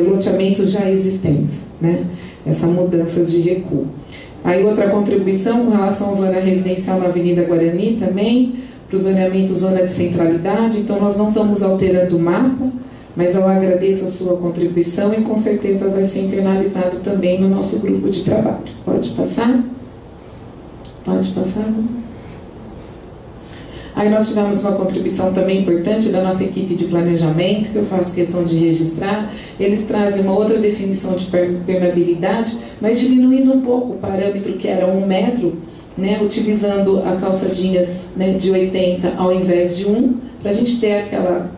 loteamentos já existentes, né? Essa mudança de recuo. Aí outra contribuição com relação à zona residencial na Avenida Guarani também, para o zoneamento zona de centralidade. Então nós não estamos alterando o mapa, mas eu agradeço a sua contribuição e com certeza vai ser internalizado também no nosso grupo de trabalho. Pode passar? Pode passar? Aí nós tivemos uma contribuição também importante da nossa equipe de planejamento, que eu faço questão de registrar. Eles trazem uma outra definição de permeabilidade, mas diminuindo um pouco o parâmetro que era 1 metro, né, utilizando a calçadinhas, né, de 80 ao invés de 1, para a gente ter aquela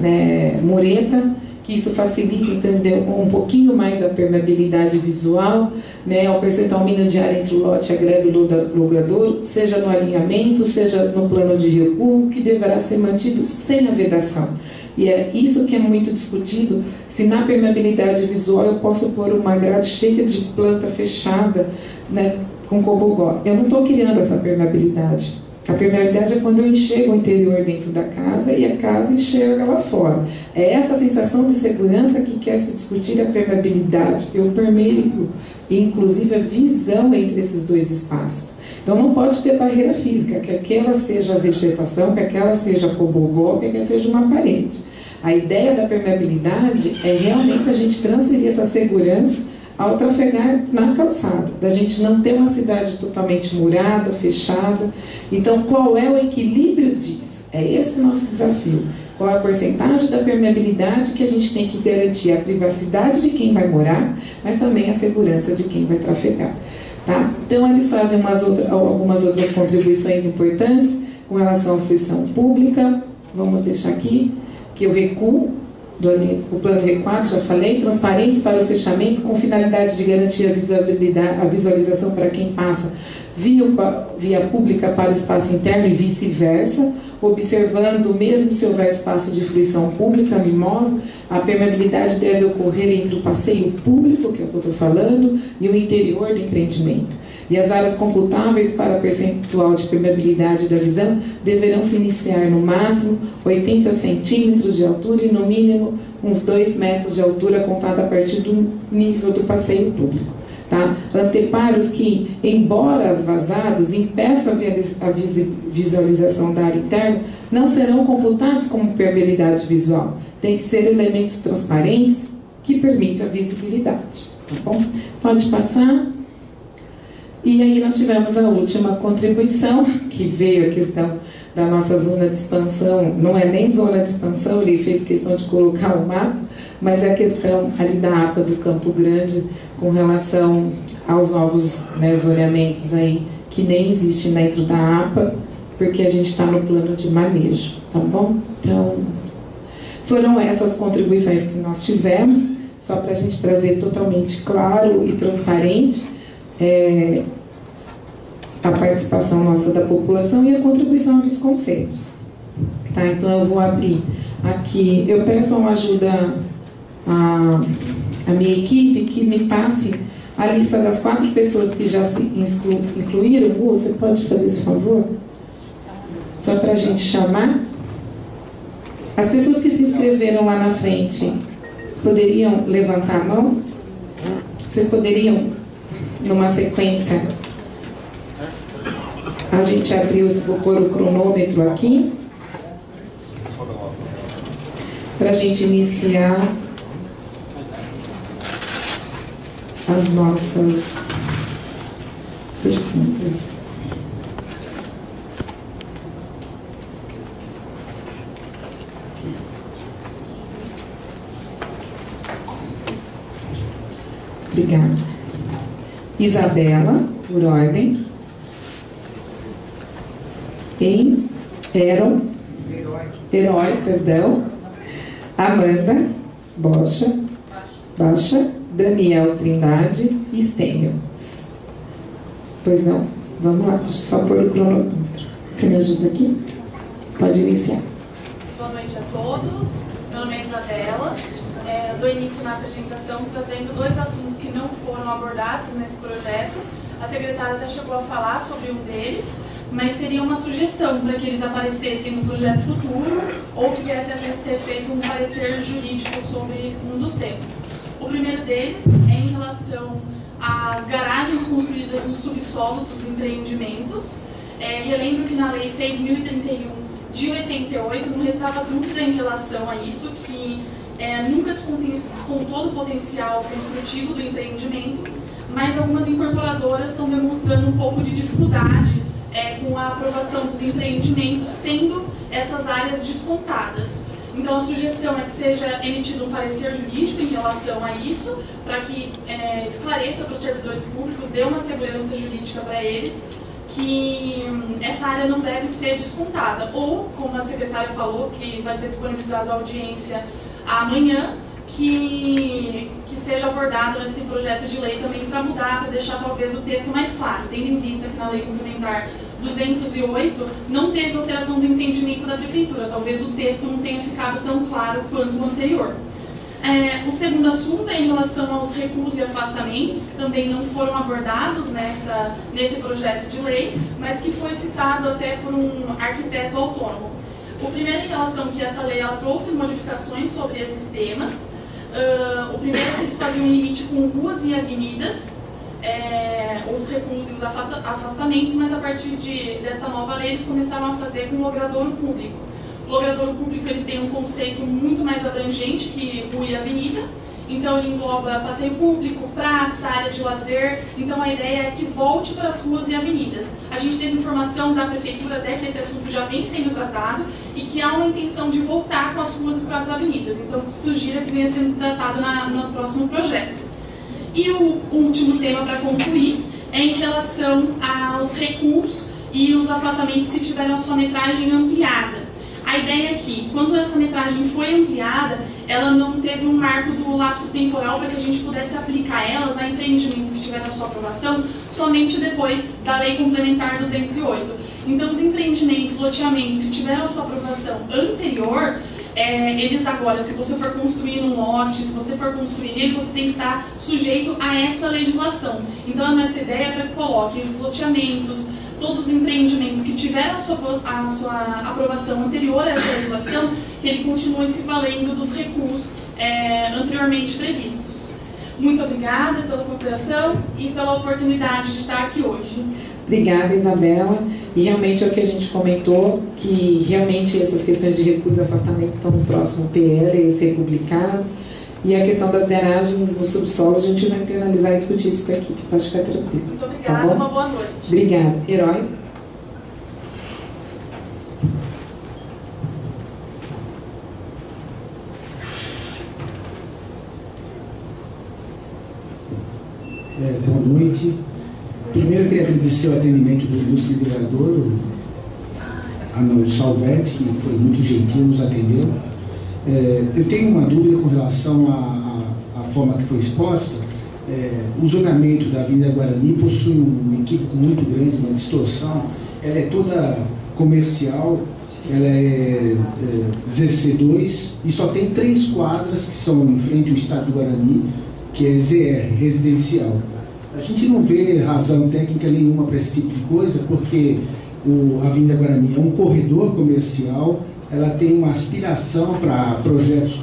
né, mureta, que isso facilita entender um pouquinho mais a permeabilidade visual, né, ao percentual mínimo de área entre o lote e a greve do logrador, seja no alinhamento, seja no plano de recuo, que deverá ser mantido sem a vedação. E é isso que é muito discutido, se na permeabilidade visual eu posso pôr uma grade cheia de planta fechada, né, com cobogó. Eu não estou criando essa permeabilidade. A permeabilidade é quando eu enxergo o interior dentro da casa e a casa enxerga lá fora. É essa sensação de segurança que quer se discutir a permeabilidade. Eu permeio, inclusive, a visão entre esses dois espaços. Então não pode ter barreira física, quer que ela seja vegetação, quer que ela seja cobogó, quer que ela seja uma parede. A ideia da permeabilidade é realmente a gente transferir essa segurança ao trafegar na calçada, da gente não ter uma cidade totalmente murada, fechada. Então, qual é o equilíbrio disso? É esse o nosso desafio. Qual é a porcentagem da permeabilidade que a gente tem que garantir? A privacidade de quem vai morar, mas também a segurança de quem vai trafegar. Tá? Então, eles fazem algumas outras contribuições importantes com relação à fruição pública. Vamos deixar aqui, que eu recuo. O plano recuado, já falei, transparentes para o fechamento, com finalidade de garantir a visualização para quem passa via pública para o espaço interno e vice-versa, observando, mesmo se houver espaço de fruição pública no imóvel, a permeabilidade deve ocorrer entre o passeio público, que é o que eu estou falando, e o interior do empreendimento. E as áreas computáveis para percentual de permeabilidade da visão deverão se iniciar no máximo 80 centímetros de altura e no mínimo uns 2 metros de altura, contado a partir do nível do passeio público. Tá? Anteparos que, embora as vazados, impeçam a visualização da área interna, não serão computados como permeabilidade visual. Tem que ser elementos transparentes que permitem a visibilidade. Tá bom? Pode passar. E aí nós tivemos a última contribuição, que veio a questão da nossa zona de expansão. Não é nem zona de expansão, ele fez questão de colocar o mapa, mas é a questão ali da APA do Campo Grande, com relação aos novos, né, zoneamentos aí, que nem existe dentro da APA, porque a gente está no plano de manejo, tá bom? Então, foram essas contribuições que nós tivemos, só para a gente trazer totalmente claro e transparente a participação nossa da população e a contribuição dos conselhos. Tá, então eu vou abrir aqui, eu peço uma ajuda a minha equipe que me passe a lista das 4 pessoas que já se incluíram. Você pode fazer esse favor? Só para a gente chamar. As pessoas que se inscreveram lá na frente, poderiam levantar a mão? Vocês poderiam, numa sequência, a gente abriu, vou pôr o cronômetro aqui, para a gente iniciar as nossas perguntas. Obrigada. Isabela, por ordem. Herói, perdão. Amanda Baixa, Daniel Trindade e Stênio. Pois não? Vamos lá, deixa eu só pôr o cronômetro. Você me ajuda aqui? Pode iniciar. Boa noite a todos. Meu nome é Isabela. Eu dou início na apresentação trazendo 2 assuntos que não foram abordados nesse projeto. A secretária até chegou a falar sobre um deles, mas seria uma sugestão para que eles aparecessem no projeto futuro ou que viesse a ser feito um parecer jurídico sobre um dos temas. O primeiro deles é em relação às garagens construídas nos subsolos dos empreendimentos. Relembro que na Lei 6.031 de 88 não restava dúvida em relação a isso, que nunca descontou do potencial construtivo do empreendimento, mas algumas incorporadoras estão demonstrando um pouco de dificuldade com a aprovação dos empreendimentos, tendo essas áreas descontadas. Então a sugestão é que seja emitido um parecer jurídico em relação a isso, para que esclareça para os servidores públicos, dê uma segurança jurídica para eles, que essa área não deve ser descontada. Ou, como a secretária falou, que vai ser disponibilizada a audiência amanhã, que seja abordado esse projeto de lei também para mudar, para deixar talvez o texto mais claro, tendo em vista que na Lei Complementar 208 não teve alteração do entendimento da Prefeitura, talvez o texto não tenha ficado tão claro quanto o anterior. O segundo assunto é em relação aos recuos e afastamentos, que também não foram abordados nesse projeto de lei, mas que foi citado até por um arquiteto autônomo. O primeiro em relação que essa lei ela trouxe modificações sobre esses temas. O primeiro é que eles faziam um limite com ruas e avenidas, os recuos e os afastamentos, mas a partir desta nova lei eles começaram a fazer com o logradouro público. O logradouro público ele tem um conceito muito mais abrangente que rua e avenida, então ele engloba passeio público, praça, área de lazer. Então a ideia é que volte para as ruas e avenidas. A gente teve informação da Prefeitura até que esse assunto já vem sendo tratado e que há uma intenção de voltar com as ruas e com as avenidas. Então sugira que venha sendo tratado no próximo projeto. E o último tema para concluir é em relação aos recuos e os afastamentos que tiveram a sua metragem ampliada. A ideia é que, quando essa metragem foi ampliada, ela não teve um marco do lapso temporal para que a gente pudesse aplicar elas a empreendimentos que tiveram a sua aprovação somente depois da Lei Complementar 208. Então, os empreendimentos, loteamentos que tiveram a sua aprovação anterior, eles agora, se você for construir num lote, se você for construir nele, você tem que estar sujeito a essa legislação. Então, a nossa ideia é para que coloquem os loteamentos, todos os empreendimentos que tiveram a sua aprovação anterior a essa legislação, que ele continue se valendo dos recuos anteriormente previstos. Muito obrigada pela consideração e pela oportunidade de estar aqui hoje. Obrigada, Isabela. E realmente é o que a gente comentou, que realmente essas questões de recuso e afastamento estão no próximo PL a ser publicado. E a questão das garagens no subsolo, a gente vai internalizar e discutir isso com a equipe, pode ficar tranquilo. Muito obrigada, tá, uma boa noite. Obrigada. Herói? Boa noite. Primeiro, eu queria agradecer o atendimento do ilustre vereador, o Salvetti, que foi muito gentil, nos atendeu. Eu tenho uma dúvida com relação à forma que foi exposta. O zonamento da Avenida Guarani possui um equívoco muito grande, uma distorção. Ela é toda comercial, ela é ZC2 e só tem 3 quadras que são em frente ao estádio Guarani, que é ZR, residencial. A gente não vê razão técnica nenhuma para esse tipo de coisa, porque a Avenida Guarani é um corredor comercial, ela tem uma aspiração para projetos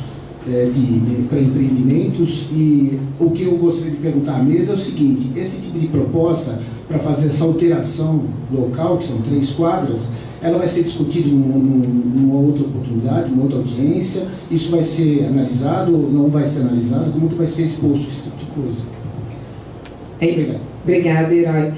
para empreendimentos, e o que eu gostaria de perguntar à mesa é o seguinte: esse tipo de proposta para fazer essa alteração local, que são 3 quadras, ela vai ser discutida numa outra oportunidade, numa outra audiência? Isso vai ser analisado ou não vai ser analisado? Como que vai ser exposto esse tipo de coisa? É isso. Obrigada, Herói.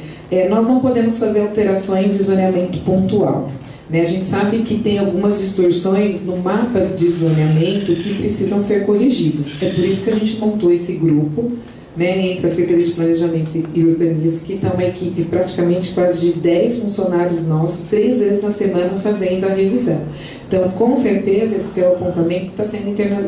Nós não podemos fazer alterações de zoneamento pontual. A gente sabe que tem algumas distorções no mapa de zoneamento que precisam ser corrigidas. É por isso que a gente montou esse grupo né, entre a Secretaria de Planejamento e Urbanismo, que está uma equipe praticamente quase de 10 funcionários nossos, 3 vezes na semana fazendo a revisão. Então, com certeza, esse seu apontamento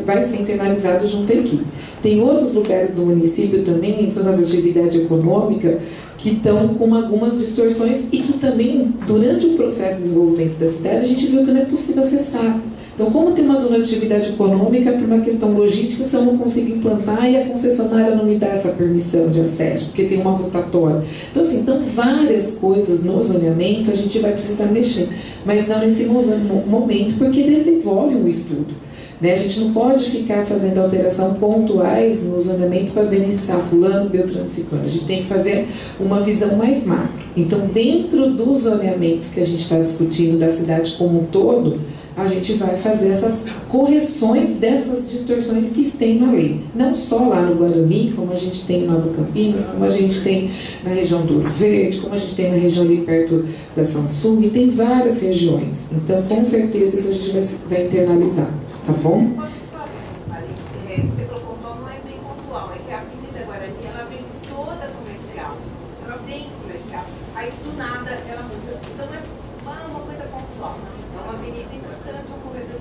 vai ser internalizado junto à equipe. Tem outros lugares do município também, em zonas de atividade econômica, que estão com algumas distorções e que também, durante o processo de desenvolvimento da cidade, a gente viu que não é possível acessar. Então, como tem uma zona de atividade econômica, por uma questão logística, se eu não consigo implantar e a concessionária não me dá essa permissão de acesso, porque tem uma rotatória. Então, assim, várias coisas no zoneamento a gente vai precisar mexer, mas não nesse momento, porque desenvolve um estudo. Né? A gente não pode ficar fazendo alteração pontuais no zoneamento para beneficiar fulano, beltrano, ciclano. A gente tem que fazer uma visão mais macro. Então, dentro dos zoneamentos que a gente está discutindo da cidade como um todo, a gente vai fazer essas correções dessas distorções que tem na lei. Não só lá no Guarani, como a gente tem em Nova Campinas, como a gente tem na região do Ouro Verde, como a gente tem na região ali perto da Samsung, e tem várias regiões. Então, com certeza, isso a gente vai internalizar. Tá bom? Você colocou o nome, não é bem pontual, é que a Avenida Guarani, ela vem toda comercial. Ela vem comercial. Aí, do nada, ela muda. Então, não é uma coisa pontual. É uma avenida importante, um corredor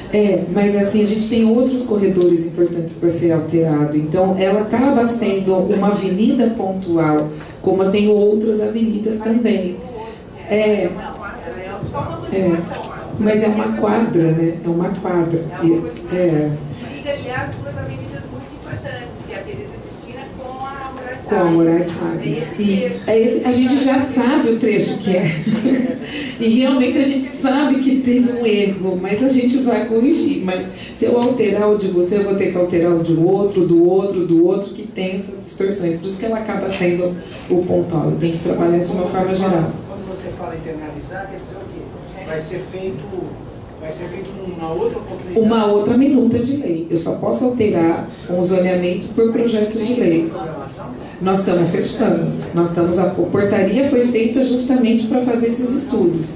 importante. Mas assim, a gente tem outros corredores importantes para ser alterado. Então, ela acaba sendo uma avenida pontual, como eu tenho outras avenidas também. Mas é uma quadra, né? É uma quadra. E aliás, duas avenidas muito importantes, que é a Teresa Cristina com a Moraes Salles. Com a Moraes Salles. Isso. A gente já sabe o trecho que é. E realmente a gente sabe que teve um erro, mas a gente vai corrigir. Mas se eu alterar o de você, eu vou ter que alterar o do outro, que tem essas distorções. Por isso que ela acaba sendo o pontual. Eu tenho que trabalhar isso de uma forma geral. Quando você fala internalizar, quer dizer o quê? Vai ser feito uma outra oportunidade? Uma outra minuta de lei. Eu só posso alterar um zoneamento por projeto de lei. Nós estamos fechando. A portaria foi feita justamente para fazer esses estudos,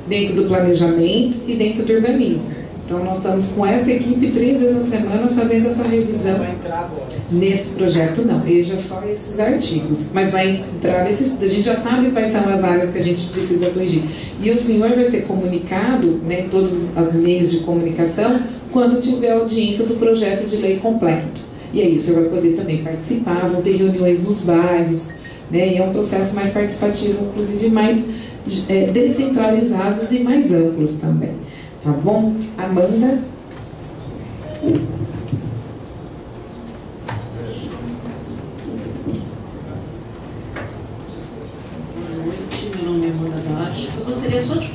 dentro do planejamento e dentro do urbanismo. Então, nós estamos com esta equipe 3 vezes na semana fazendo essa revisão. Vai entrar agora? Nesse projeto, não. Veja só esses artigos. Mas vai entrar nesse estudo. A gente já sabe quais são as áreas que a gente precisa atingir. E o senhor vai ser comunicado, né, todos os meios de comunicação, quando tiver audiência do projeto de lei completo. E aí o senhor vai poder também participar, vão ter reuniões nos bairros, né, e é um processo mais participativo, inclusive mais descentralizados e mais amplos também. Tá bom? Amanda? Boa noite, meu nome é Amanda Baixo. Eu gostaria só de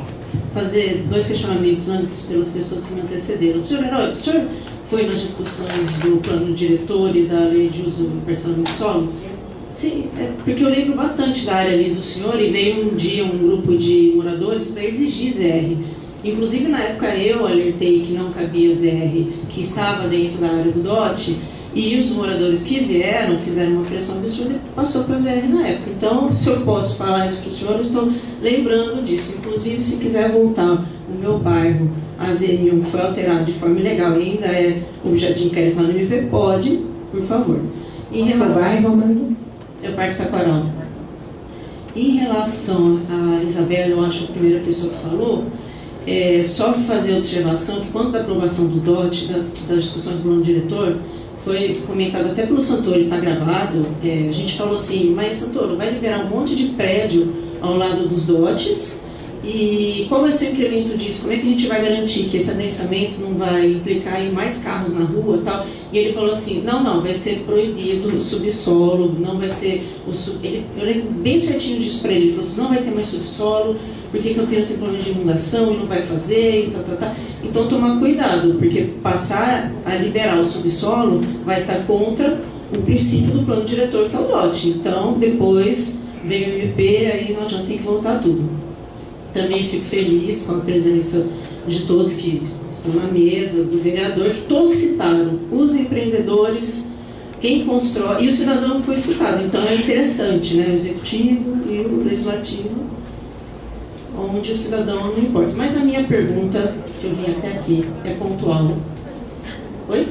fazer 2 questionamentos antes pelas pessoas que me antecederam. Senhor Herói, o senhor foi nas discussões do plano diretor e da lei de uso e parcelamento de solo? Sim, porque eu lembro bastante da área ali do senhor e veio um dia um grupo de moradores para exigir ZR. Inclusive, na época, eu alertei que não cabia ZR, que estava dentro da área do DOT, e os moradores que vieram fizeram uma pressão absurda e passou para ZR na época. Então, se eu posso falar isso para o senhor, eu estou lembrando disso. Inclusive, se quiser voltar no meu bairro, a ZM1 foi alterada de forma ilegal e ainda é objeto de inquérito lá no MP, pode, por favor. Seu bairro, Amanda? É o Parque Taquaral. Em relação a Isabela, eu acho a primeira pessoa que falou, só fazer a observação que quando da aprovação do DOT, das discussões do plano diretor, foi comentado até pelo Santoro, está gravado, a gente falou assim, mas Santoro, vai liberar um monte de prédio ao lado dos DOTs, e qual vai ser o incremento disso? Como é que a gente vai garantir que esse adensamento não vai implicar em mais carros na rua e tal? E ele falou assim, não, vai ser proibido o subsolo, não vai ser... eu lembro bem certinho disso para ele, ele falou assim, não vai ter mais subsolo, porque Campinas tem problema de inundação e não vai fazer, e tal. Então, tomar cuidado, porque passar a liberar o subsolo vai estar contra o princípio do plano diretor, que é o DOT. Então, depois vem o MP, aí não adianta, tem que voltar tudo. Também fico feliz com a presença de todos que estão na mesa, do vereador, que todos citaram, os empreendedores, quem constrói, e o cidadão foi citado. Então, é interessante, né? O executivo e o legislativo, onde o cidadão não importa. Mas a minha pergunta, que eu vim até aqui, é pontual. Oi?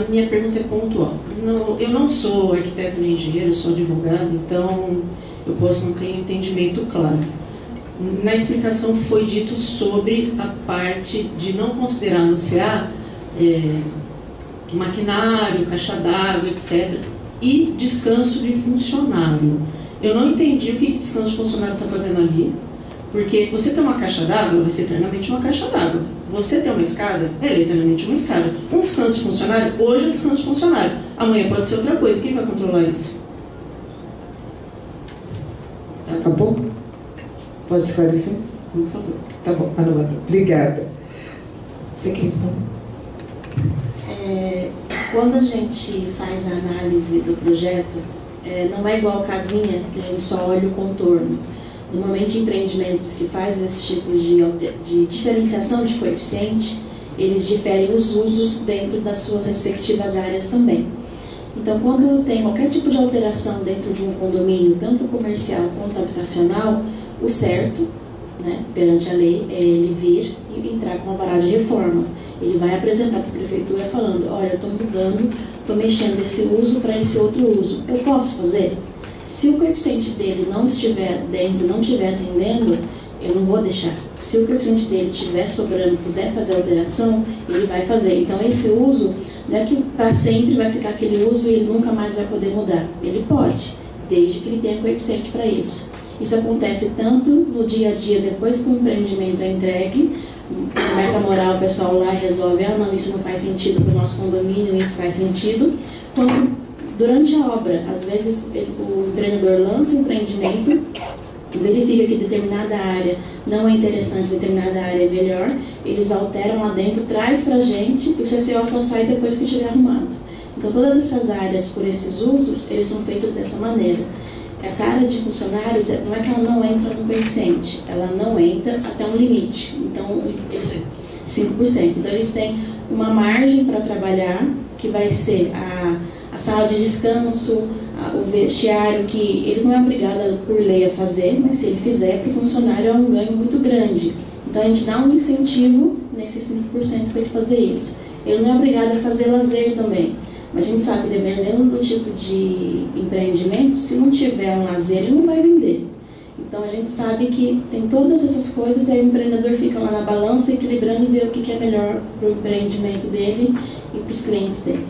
a minha pergunta é pontual. Eu não sou arquiteto nem engenheiro, eu sou advogado, então eu posso não ter entendimento claro. Na explicação foi dito sobre a parte de não considerar no CA maquinário, caixa d'água, etc. E descanso de funcionário. Eu não entendi o que descanso de funcionário está fazendo ali, porque você tem uma caixa d'água, vai ser eternamente uma caixa d'água. Você tem uma escada, é eternamente uma escada. Um descanso de funcionário, hoje é descanso de funcionário. Amanhã pode ser outra coisa. Quem vai controlar isso? Tá. Acabou? Pode esclarecer? Por favor. Tá bom, Anulata. Obrigada. Você quer responder? Quando a gente faz a análise do projeto, não é igual casinha, que a gente só olha o contorno. Normalmente, empreendimentos que fazem esse tipo de diferenciação de coeficiente, eles diferem os usos dentro das suas respectivas áreas também. Então, quando tem qualquer tipo de alteração dentro de um condomínio, tanto comercial quanto habitacional, o certo, né, perante a lei, é ele vir e entrar com a alvará de reforma. Ele vai apresentar para a prefeitura falando, olha, eu estou mudando, estou mexendo esse uso para esse outro uso. Eu posso fazer? Se o coeficiente dele não estiver dentro, não estiver atendendo, eu não vou deixar. Se o coeficiente dele estiver sobrando, puder fazer alteração, ele vai fazer. Então, esse uso, não é que para sempre vai ficar aquele uso e ele nunca mais vai poder mudar. Ele pode, desde que ele tenha coeficiente para isso. Isso acontece tanto no dia a dia, depois que o empreendimento é entregue, começa a morar, o pessoal lá resolve, não, isso não faz sentido para o nosso condomínio, isso faz sentido, quanto durante a obra. Às vezes o empreendedor lança um empreendimento, verifica que determinada área não é interessante, determinada área é melhor, eles alteram lá dentro, traz para a gente e o CCO só sai depois que estiver arrumado. Então todas essas áreas, por esses usos, eles são feitos dessa maneira. Essa área de funcionários, não é que ela não entra no coeficiente, ela não entra até um limite. Então, eles 5%. Então, eles têm uma margem para trabalhar, que vai ser a sala de descanso, o vestiário, que ele não é obrigado por lei a fazer, mas se ele fizer, para o funcionário é um ganho muito grande. Então, a gente dá um incentivo nesses 5% para ele fazer isso. Ele não é obrigado a fazer lazer também. Mas a gente sabe que dependendo do tipo de empreendimento, se não tiver um lazer, ele não vai vender. Então a gente sabe que tem todas essas coisas e aí o empreendedor fica lá na balança, equilibrando e vê o que é melhor para o empreendimento dele e para os clientes dele.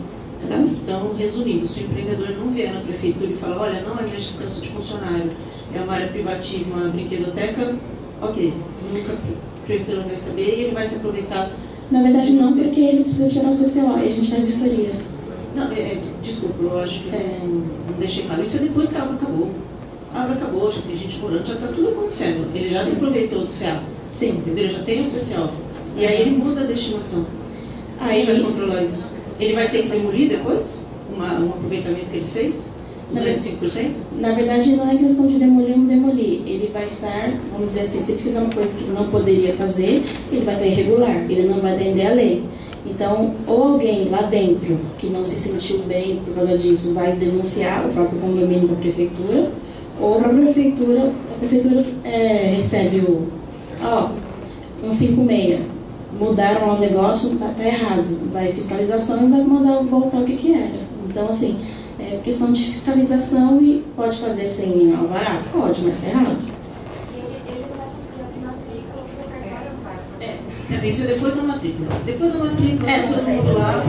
Tá? Então, resumindo, se o empreendedor não vier na prefeitura e falar, olha, não é minha descanso de funcionário, é uma área privativa, uma brinquedoteca, ok, nunca a prefeitura vai saber e ele vai se aproveitar. Na verdade não, porque ele precisa tirar o CCO e a gente faz vistoria. Não, desculpa, eu acho que não deixei claro. Isso é depois que a obra acabou. A obra acabou, já tem gente morando, já está tudo acontecendo. Ele já se aproveitou do CA. Sim. Entendeu? Ele já tem o CCO. E aí ele muda a destinação. Aí ele vai controlar isso. Ele vai ter que demolir depois um aproveitamento que ele fez? Os 25%? Na verdade, não é questão de demolir ou não demolir. Ele vai estar, vamos dizer assim, se ele fizer uma coisa que não poderia fazer, ele vai estar irregular. Ele não vai atender a lei. Então, ou alguém lá dentro que não se sentiu bem por causa disso vai denunciar o próprio condomínio para a prefeitura, ou a própria prefeitura, recebe um 56, mudaram lá o negócio, está errado, vai fiscalização e vai mandar voltar o que era. Então, assim, é questão de fiscalização e pode fazer sem alvará? Pode, mas está errado. Isso é depois da matrícula. Depois da matrícula, todo mundo lá.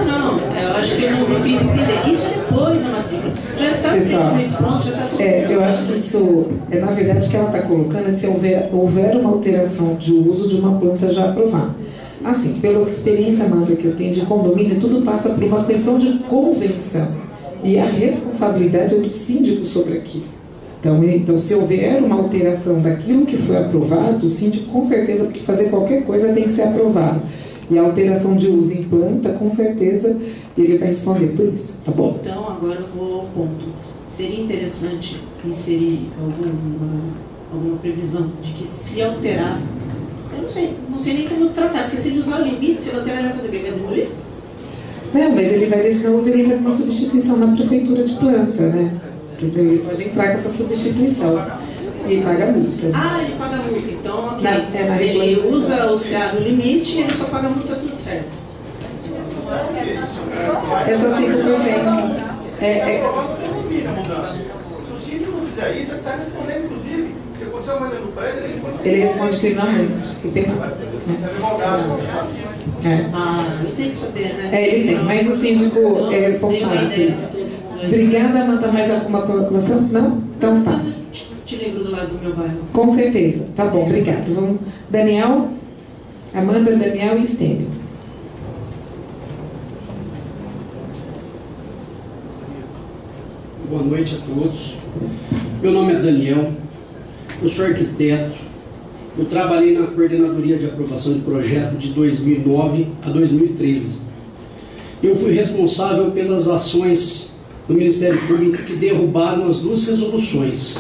Não, eu acho que eu não fiz entender. Isso é depois da matrícula. Já está muito pronto, já está tudo certo. Eu acho que isso, na verdade, o que ela está colocando é se houver uma alteração de uso de uma planta já aprovada. Assim, pela experiência, Amanda, que eu tenho de condomínio, tudo passa por uma questão de convenção. E a responsabilidade é do síndico sobre aquilo. Então, se houver uma alteração daquilo que foi aprovado, o síndico, com certeza, porque fazer qualquer coisa tem que ser aprovado. E a alteração de uso em planta, com certeza, ele vai responder por isso, tá bom? Então, agora eu vou ao ponto. Seria interessante inserir alguma previsão de que se alterar, eu não sei nem como tratar, porque se ele usar o limite, se ele alterar, ele vai fazer bem, vai demolir? Não, mas ele vai deixar o uso, ele entra com uma substituição na prefeitura de planta, né? Ele pode entrar com essa substituição. E paga multa. Ah, ele paga multa. Então, aqui, na ele usa o CA no limite e ele só paga multa, tudo certo. É só 5%. Se o síndico não fizer isso, ele está respondendo, inclusive. Se aconteceu uma coisa no prédio, ele responde. Ele responde criminalmente. Que penal. Ele tem que saber, né? Ele tem, mas o síndico é responsável por isso. Obrigada, Amanda. Mais alguma colocação? Não? Então tá. Eu te lembro do lado do meu bairro. Com certeza. Tá bom, obrigado. Vamos. Daniel, Amanda, Daniel e Estênio. Boa noite a todos. Meu nome é Daniel, eu sou arquiteto, eu trabalhei na coordenadoria de aprovação de projeto de 2009 a 2013. Eu fui responsável pelas ações do Ministério Público que derrubaram as 2 resoluções.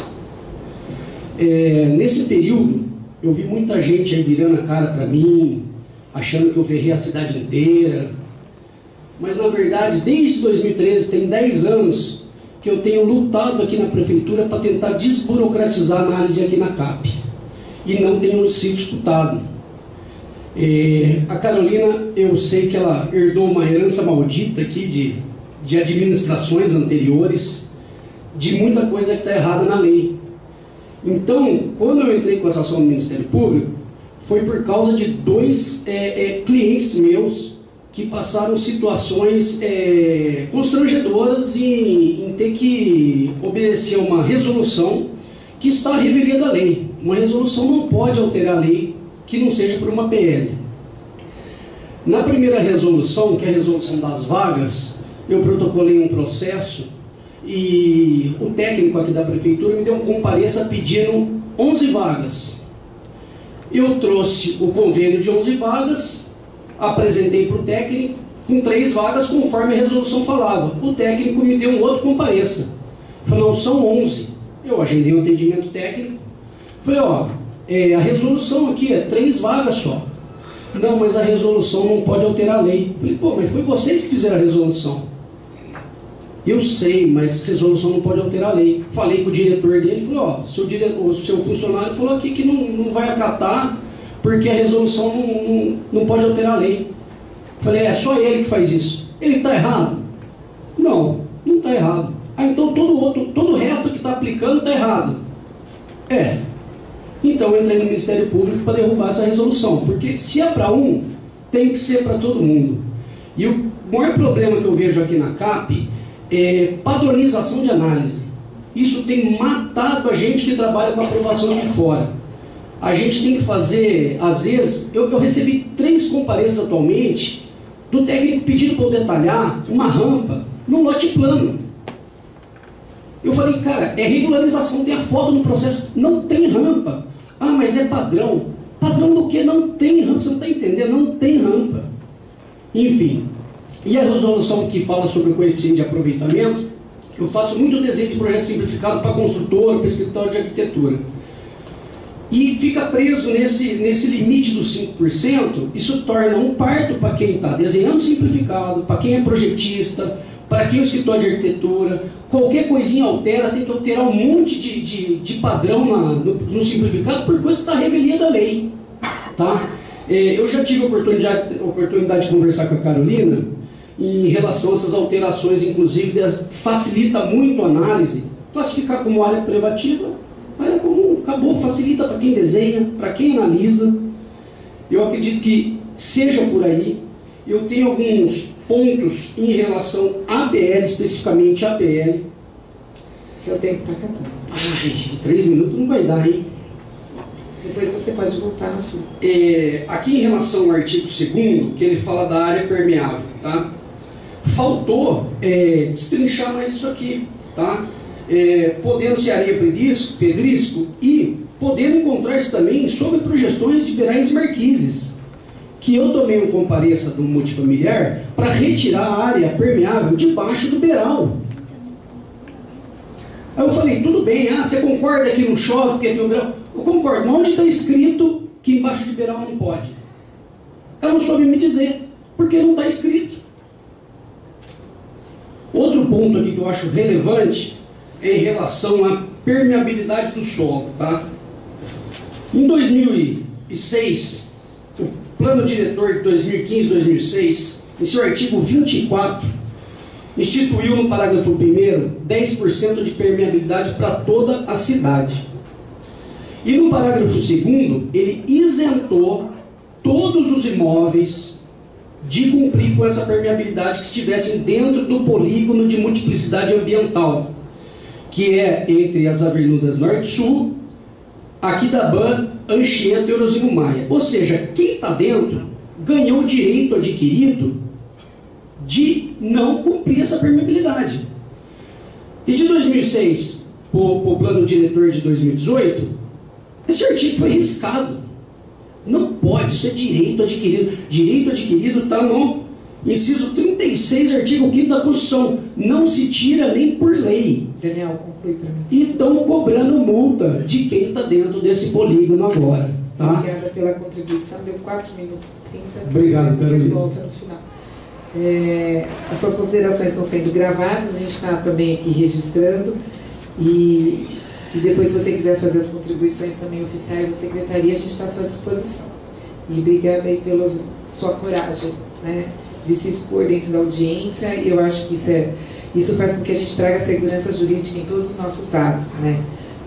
Nesse período, eu vi muita gente aí virando a cara para mim, achando que eu ferrei a cidade inteira. Mas, na verdade, desde 2013, tem 10 anos, que eu tenho lutado aqui na Prefeitura para tentar desburocratizar a análise aqui na CAP. E não tenho sido escutado. A Carolina, eu sei que ela herdou uma herança maldita aqui de administrações anteriores, de muita coisa que está errada na lei. Então, quando eu entrei com essa ação no Ministério Público, foi por causa de 2 clientes meus que passaram situações constrangedoras em ter que obedecer uma resolução que está à revelia da lei. Uma resolução não pode alterar a lei que não seja por uma PL. Na primeira resolução, que é a resolução das vagas, eu protocolei um processo e o técnico aqui da Prefeitura me deu um compareça pedindo 11 vagas. Eu trouxe o convênio de 11 vagas, apresentei para o técnico com 3 vagas conforme a resolução falava. O técnico me deu um outro compareça. Falou, não, são 11. Eu agendei um atendimento técnico. Falei, a resolução aqui é 3 vagas só. Não, mas a resolução não pode alterar a lei. Falei, mas foi vocês que fizeram a resolução. Eu sei, mas resolução não pode alterar a lei. Falei com o diretor dele, falou, o seu funcionário falou aqui que não vai acatar porque a resolução não pode alterar a lei. Falei, é só ele que faz isso. Ele está errado? Não está errado. Então todo o resto que está aplicando está errado. Então eu entrei no Ministério Público para derrubar essa resolução, porque se é para um, tem que ser para todo mundo. E o maior problema que eu vejo aqui na CAP é padronização de análise. Isso tem matado a gente que trabalha com aprovação aqui fora. A gente tem que fazer, às vezes, eu recebi 3 compareças atualmente do técnico pedindo para eu detalhar uma rampa num lote plano. Eu falei, cara, é regularização, tem a foto no processo, não tem rampa. Ah, mas é padrão. Padrão do que? Não tem rampa, você não está entendendo, não tem rampa. Enfim, e a resolução que fala sobre o coeficiente de aproveitamento, eu faço muito desenho de projeto simplificado para construtora, para escritório de arquitetura. E fica preso nesse limite dos 5%, isso torna um parto para quem está desenhando simplificado, para quem é projetista, para quem é o escritório de arquitetura. Qualquer coisinha altera, você tem que alterar um monte de padrão no simplificado por coisa que está à revelia da lei. Tá? Eu já tive a oportunidade de conversar com a Carolina em relação a essas alterações, inclusive, facilita muito a análise. Classificar como área privativa, área comum, acabou, facilita para quem desenha, para quem analisa. Eu acredito que seja por aí. Eu tenho alguns pontos em relação à ABL, especificamente à ABL. Seu tempo está acabando. Ai, 3 minutos não vai dar, hein? Depois você pode voltar no fim. Aqui em relação ao artigo 2º, que ele fala da área permeável, tá? Faltou destrinchar mais isso aqui, tá? Podendo ser areia pedrisco e podendo encontrar-se também sobre projeções de beirais e marquises, que eu tomei um compareça do multifamiliar para retirar a área permeável debaixo do beiral. Aí eu falei, tudo bem, você concorda que não chove porque tem um beiral? Eu concordo, mas onde está escrito que embaixo de beiral não pode? Ela não soube me dizer, porque não está escrito. Outro ponto aqui que eu acho relevante é em relação à permeabilidade do solo, tá? Em 2006, o Plano Diretor de 2015-2006, em seu artigo 24, instituiu no parágrafo 1º 10% de permeabilidade para toda a cidade. E no parágrafo 2º, ele isentou todos os imóveis de cumprir com essa permeabilidade que estivessem dentro do polígono de multiplicidade ambiental, que é entre as avenidas Norte e Sul, Aquidabã, Anchieta e Orozino Maia. Ou seja, quem está dentro ganhou o direito adquirido de não cumprir essa permeabilidade. E de 2006 para o plano diretor de 2018, esse artigo foi riscado. Não pode, isso é direito adquirido. Direito adquirido está no inciso 36, artigo 5º da Constituição. Não se tira nem por lei. Daniel, conclui para mim. E estão cobrando multa de quem está dentro desse polígono agora. Tá? Obrigada pela contribuição. Deu 4 minutos e 30. Obrigado, Carolina. Você volta no final. As suas considerações estão sendo gravadas, a gente está também aqui registrando. E depois, se você quiser fazer as contribuições também oficiais da Secretaria, a gente está à sua disposição. E obrigada aí pela sua coragem, né, de se expor dentro da audiência. E eu acho que isso faz com que a gente traga segurança jurídica em todos os nossos atos, né?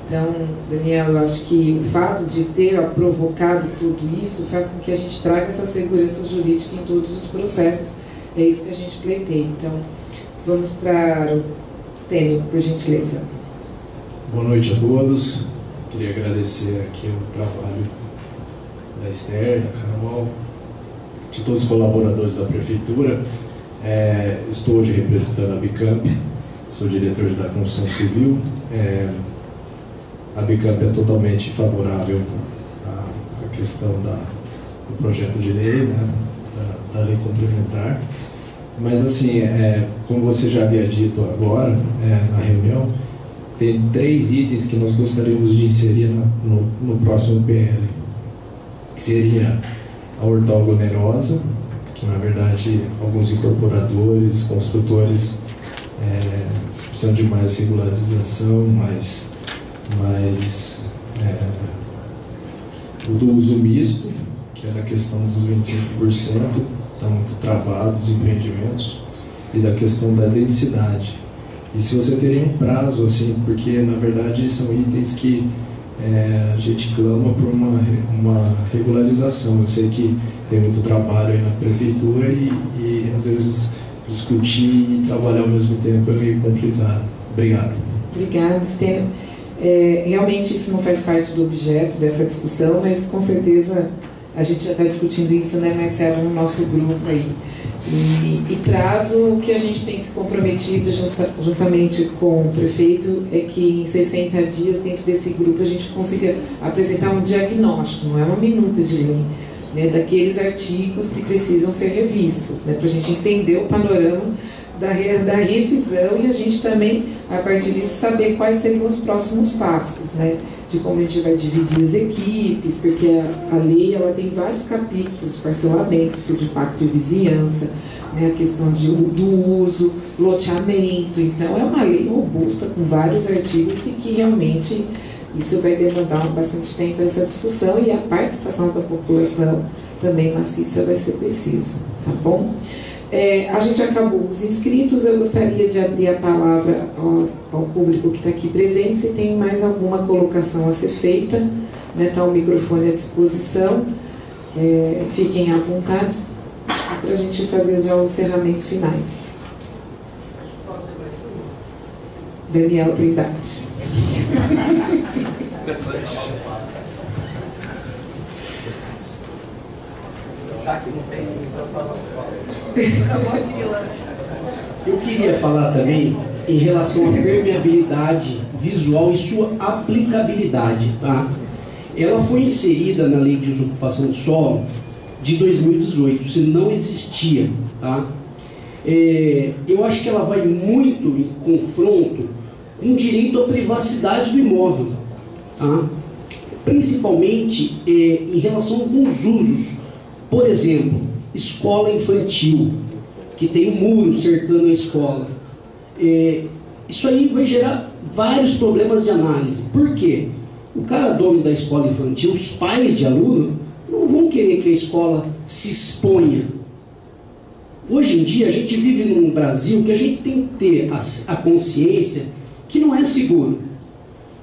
Então, Daniel, eu acho que o fato de ter provocado tudo isso faz com que a gente traga essa segurança jurídica em todos os processos. É isso que a gente pleiteia. Então, vamos para o Stênio, por gentileza. Boa noite a todos. Queria agradecer aqui o trabalho da Esther, da Carol, de todos os colaboradores da Prefeitura. Estou hoje representando a Bicamp, sou diretor da Construção Civil. A Bicamp é totalmente favorável à questão do projeto de lei, né, da lei complementar. Mas, assim, como você já havia dito agora, na reunião, tem 3 itens que nós gostaríamos de inserir no próximo PL, que seria a horta onerosa, que na verdade alguns incorporadores, construtores precisam de mais regularização, mais o do uso misto, que é da questão dos 25%, está muito travado os empreendimentos, e da questão da densidade. E se você teria um prazo, assim, porque na verdade são itens que a gente clama por uma regularização. Eu sei que tem muito trabalho aí na Prefeitura e às vezes discutir e trabalhar ao mesmo tempo é meio complicado. Obrigado. Obrigada, Stênio. Realmente isso não faz parte do objeto dessa discussão, mas com certeza a gente já está discutindo isso, né, Marcelo, no nosso grupo aí. E prazo, o que a gente tem se comprometido juntamente com o prefeito é que em 60 dias, dentro desse grupo, a gente consiga apresentar um diagnóstico, não é uma minuta de lei, né, daqueles artigos que precisam ser revistos, né, para a gente entender o panorama da revisão e a gente também, a partir disso, saber quais seriam os próximos passos, né, de como a gente vai dividir as equipes, porque a lei ela tem vários capítulos, parcelamentos, de pacto de vizinhança, né, a questão do uso, loteamento. Então, é uma lei robusta, com vários artigos, e que realmente isso vai demandar bastante tempo essa discussão, e a participação da população também maciça vai ser preciso, tá bom? A gente acabou os inscritos, eu gostaria de abrir a palavra ao público que está aqui presente, se tem mais alguma colocação a ser feita, né, está o microfone à disposição, fiquem à vontade para a gente fazer já os encerramentos finais. Daniel Trindade. Eu queria falar também em relação à permeabilidade visual e sua aplicabilidade, tá? Ela foi inserida na Lei de Desocupação do Solo de 2018, isso não existia, tá? Eu acho que ela vai muito em confronto com o direito à privacidade do imóvel, tá? Principalmente em relação a alguns usos. Por exemplo, escola infantil, que tem um muro cercando a escola. isso aí vai gerar vários problemas de análise. Por quê? O cara dono da escola infantil, os pais de aluno, não vão querer que a escola se exponha. Hoje em dia, a gente vive num Brasil que a gente tem que ter a consciência que não é seguro.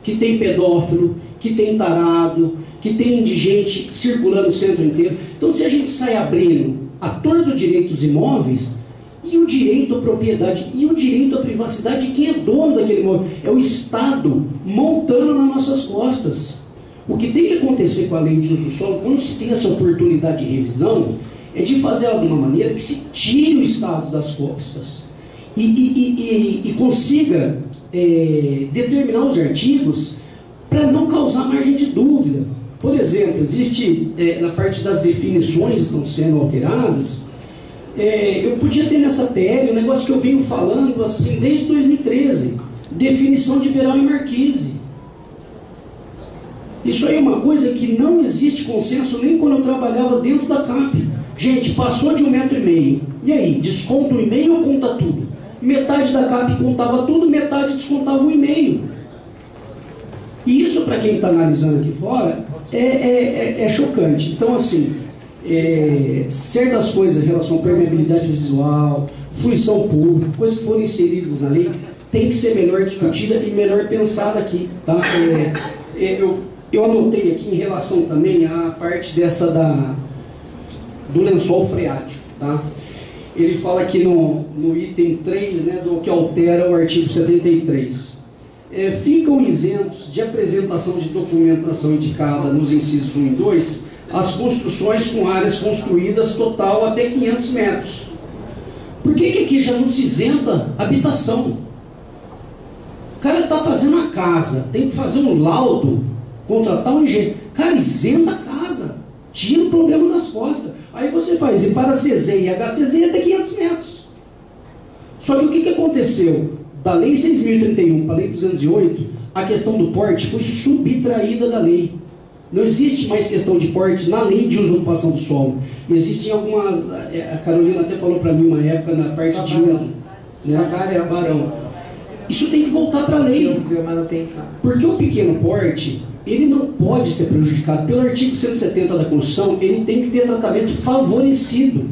Que tem pedófilo, que tem tarado, que tem indigente circulando o centro inteiro. Então, se a gente sai abrindo a torto do direito dos imóveis, e o direito à propriedade, e o direito à privacidade de quem é dono daquele imóvel, é o Estado montando nas nossas costas. O que tem que acontecer com a lei de uso do solo, quando se tem essa oportunidade de revisão, é de fazer ela de uma maneira que se tire o Estado das costas e consiga determinar os artigos para não causar margem de dúvida. Por exemplo, existe na parte das definições que estão sendo alteradas, eu podia ter nessa PL um negócio que eu venho falando assim desde 2013, definição de Beral e Marquise. Isso aí é uma coisa que não existe consenso nem quando eu trabalhava dentro da CAP. Gente, passou de 1,5 metro. E aí, desconta o 1,5 ou conta tudo? Metade da CAP contava tudo, metade descontava o 1,5. E isso, para quem está analisando aqui fora, é chocante. Então, assim, certas coisas em relação à permeabilidade visual, fruição pública, coisas que foram inseridas na lei, tem que ser melhor discutida e melhor pensada aqui. Tá? Eu anotei aqui em relação também à parte do lençol freático. Tá? Ele fala aqui no item 3, né, do que altera o artigo 73. Ficam isentos de apresentação de documentação indicada nos incisos 1 e 2 as construções com áreas construídas total até 500 metros. Por que aqui já não se isenta habitação? O cara está fazendo a casa, tem que fazer um laudo, contratar um engenheiro. Cara, isenta a casa, tira o problema das costas. Aí você faz, e para CZ e HCZ até 500 metros. Só que o que aconteceu? Da Lei 6.031 para a Lei 208, a questão do porte foi subtraída da lei. Não existe mais questão de porte na lei de uso e ocupação do solo. Existem algumas... A Carolina até falou para mim uma época na parte de uso. Né? Barão. Isso tem que voltar para a lei. Porque o pequeno porte, ele não pode ser prejudicado. Pelo artigo 170 da Constituição, ele tem que ter tratamento favorecido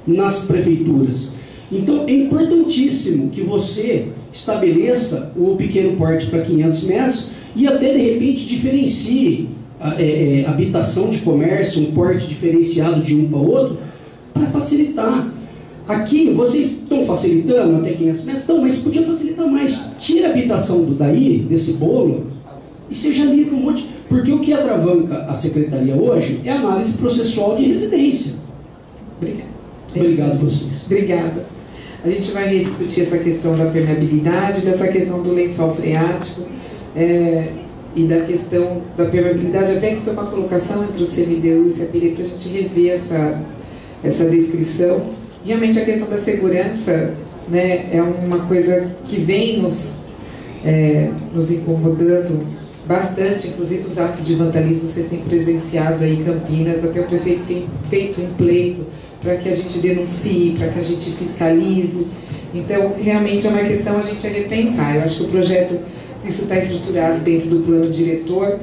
nas prefeituras. Então, é importantíssimo que você estabeleça o pequeno porte para 500 metros e até, de repente, diferencie habitação de comércio, um porte diferenciado de um para outro, para facilitar. Aqui, vocês estão facilitando até 500 metros? Não, mas podia facilitar mais. Tira a habitação desse bolo, e seja livre um monte. Porque o que atravanca a Secretaria hoje é a análise processual de residência. Obrigado a vocês. Obrigada. A gente vai rediscutir essa questão da permeabilidade, dessa questão do lençol freático e da questão da permeabilidade, até que foi uma colocação entre o CMDU e o CAPIRI para a gente rever essa descrição. Realmente a questão da segurança, né, é uma coisa que vem nos incomodando bastante, inclusive os atos de vandalismo vocês têm presenciado aí em Campinas, até o prefeito tem feito um pleito para que a gente denuncie, para que a gente fiscalize. Então, realmente é uma questão a gente repensar. Eu acho que o projeto, isso está estruturado dentro do plano diretor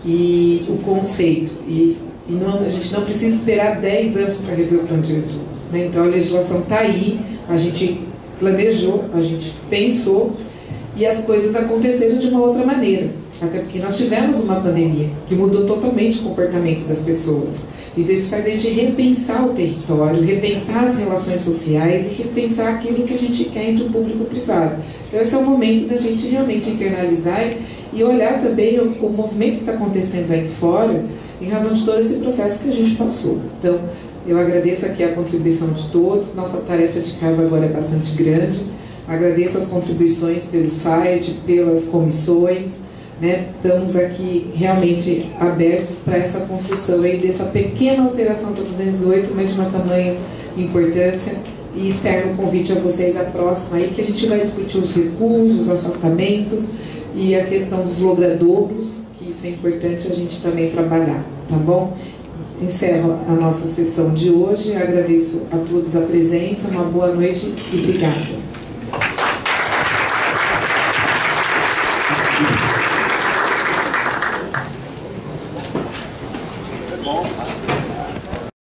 e o conceito. E a gente não precisa esperar 10 anos para rever o plano diretor. Né? Então, a legislação está aí, a gente planejou, a gente pensou e as coisas aconteceram de uma outra maneira. Até porque nós tivemos uma pandemia que mudou totalmente o comportamento das pessoas. Então isso faz a gente repensar o território, repensar as relações sociais e repensar aquilo que a gente quer entre o público e o privado. Então esse é o momento da gente realmente internalizar e olhar também o movimento que está acontecendo aí fora em razão de todo esse processo que a gente passou. Então eu agradeço aqui a contribuição de todos, nossa tarefa de casa agora é bastante grande, agradeço as contribuições pelo site, pelas comissões. Né? Estamos aqui realmente abertos para essa construção aí dessa pequena alteração do 208, mas de uma tamanha importância, e externo o convite a vocês à próxima aí, que a gente vai discutir os recursos, os afastamentos e a questão dos logradouros, que isso é importante a gente também trabalhar, tá bom? Encerro a nossa sessão de hoje, agradeço a todos a presença, uma boa noite e obrigada.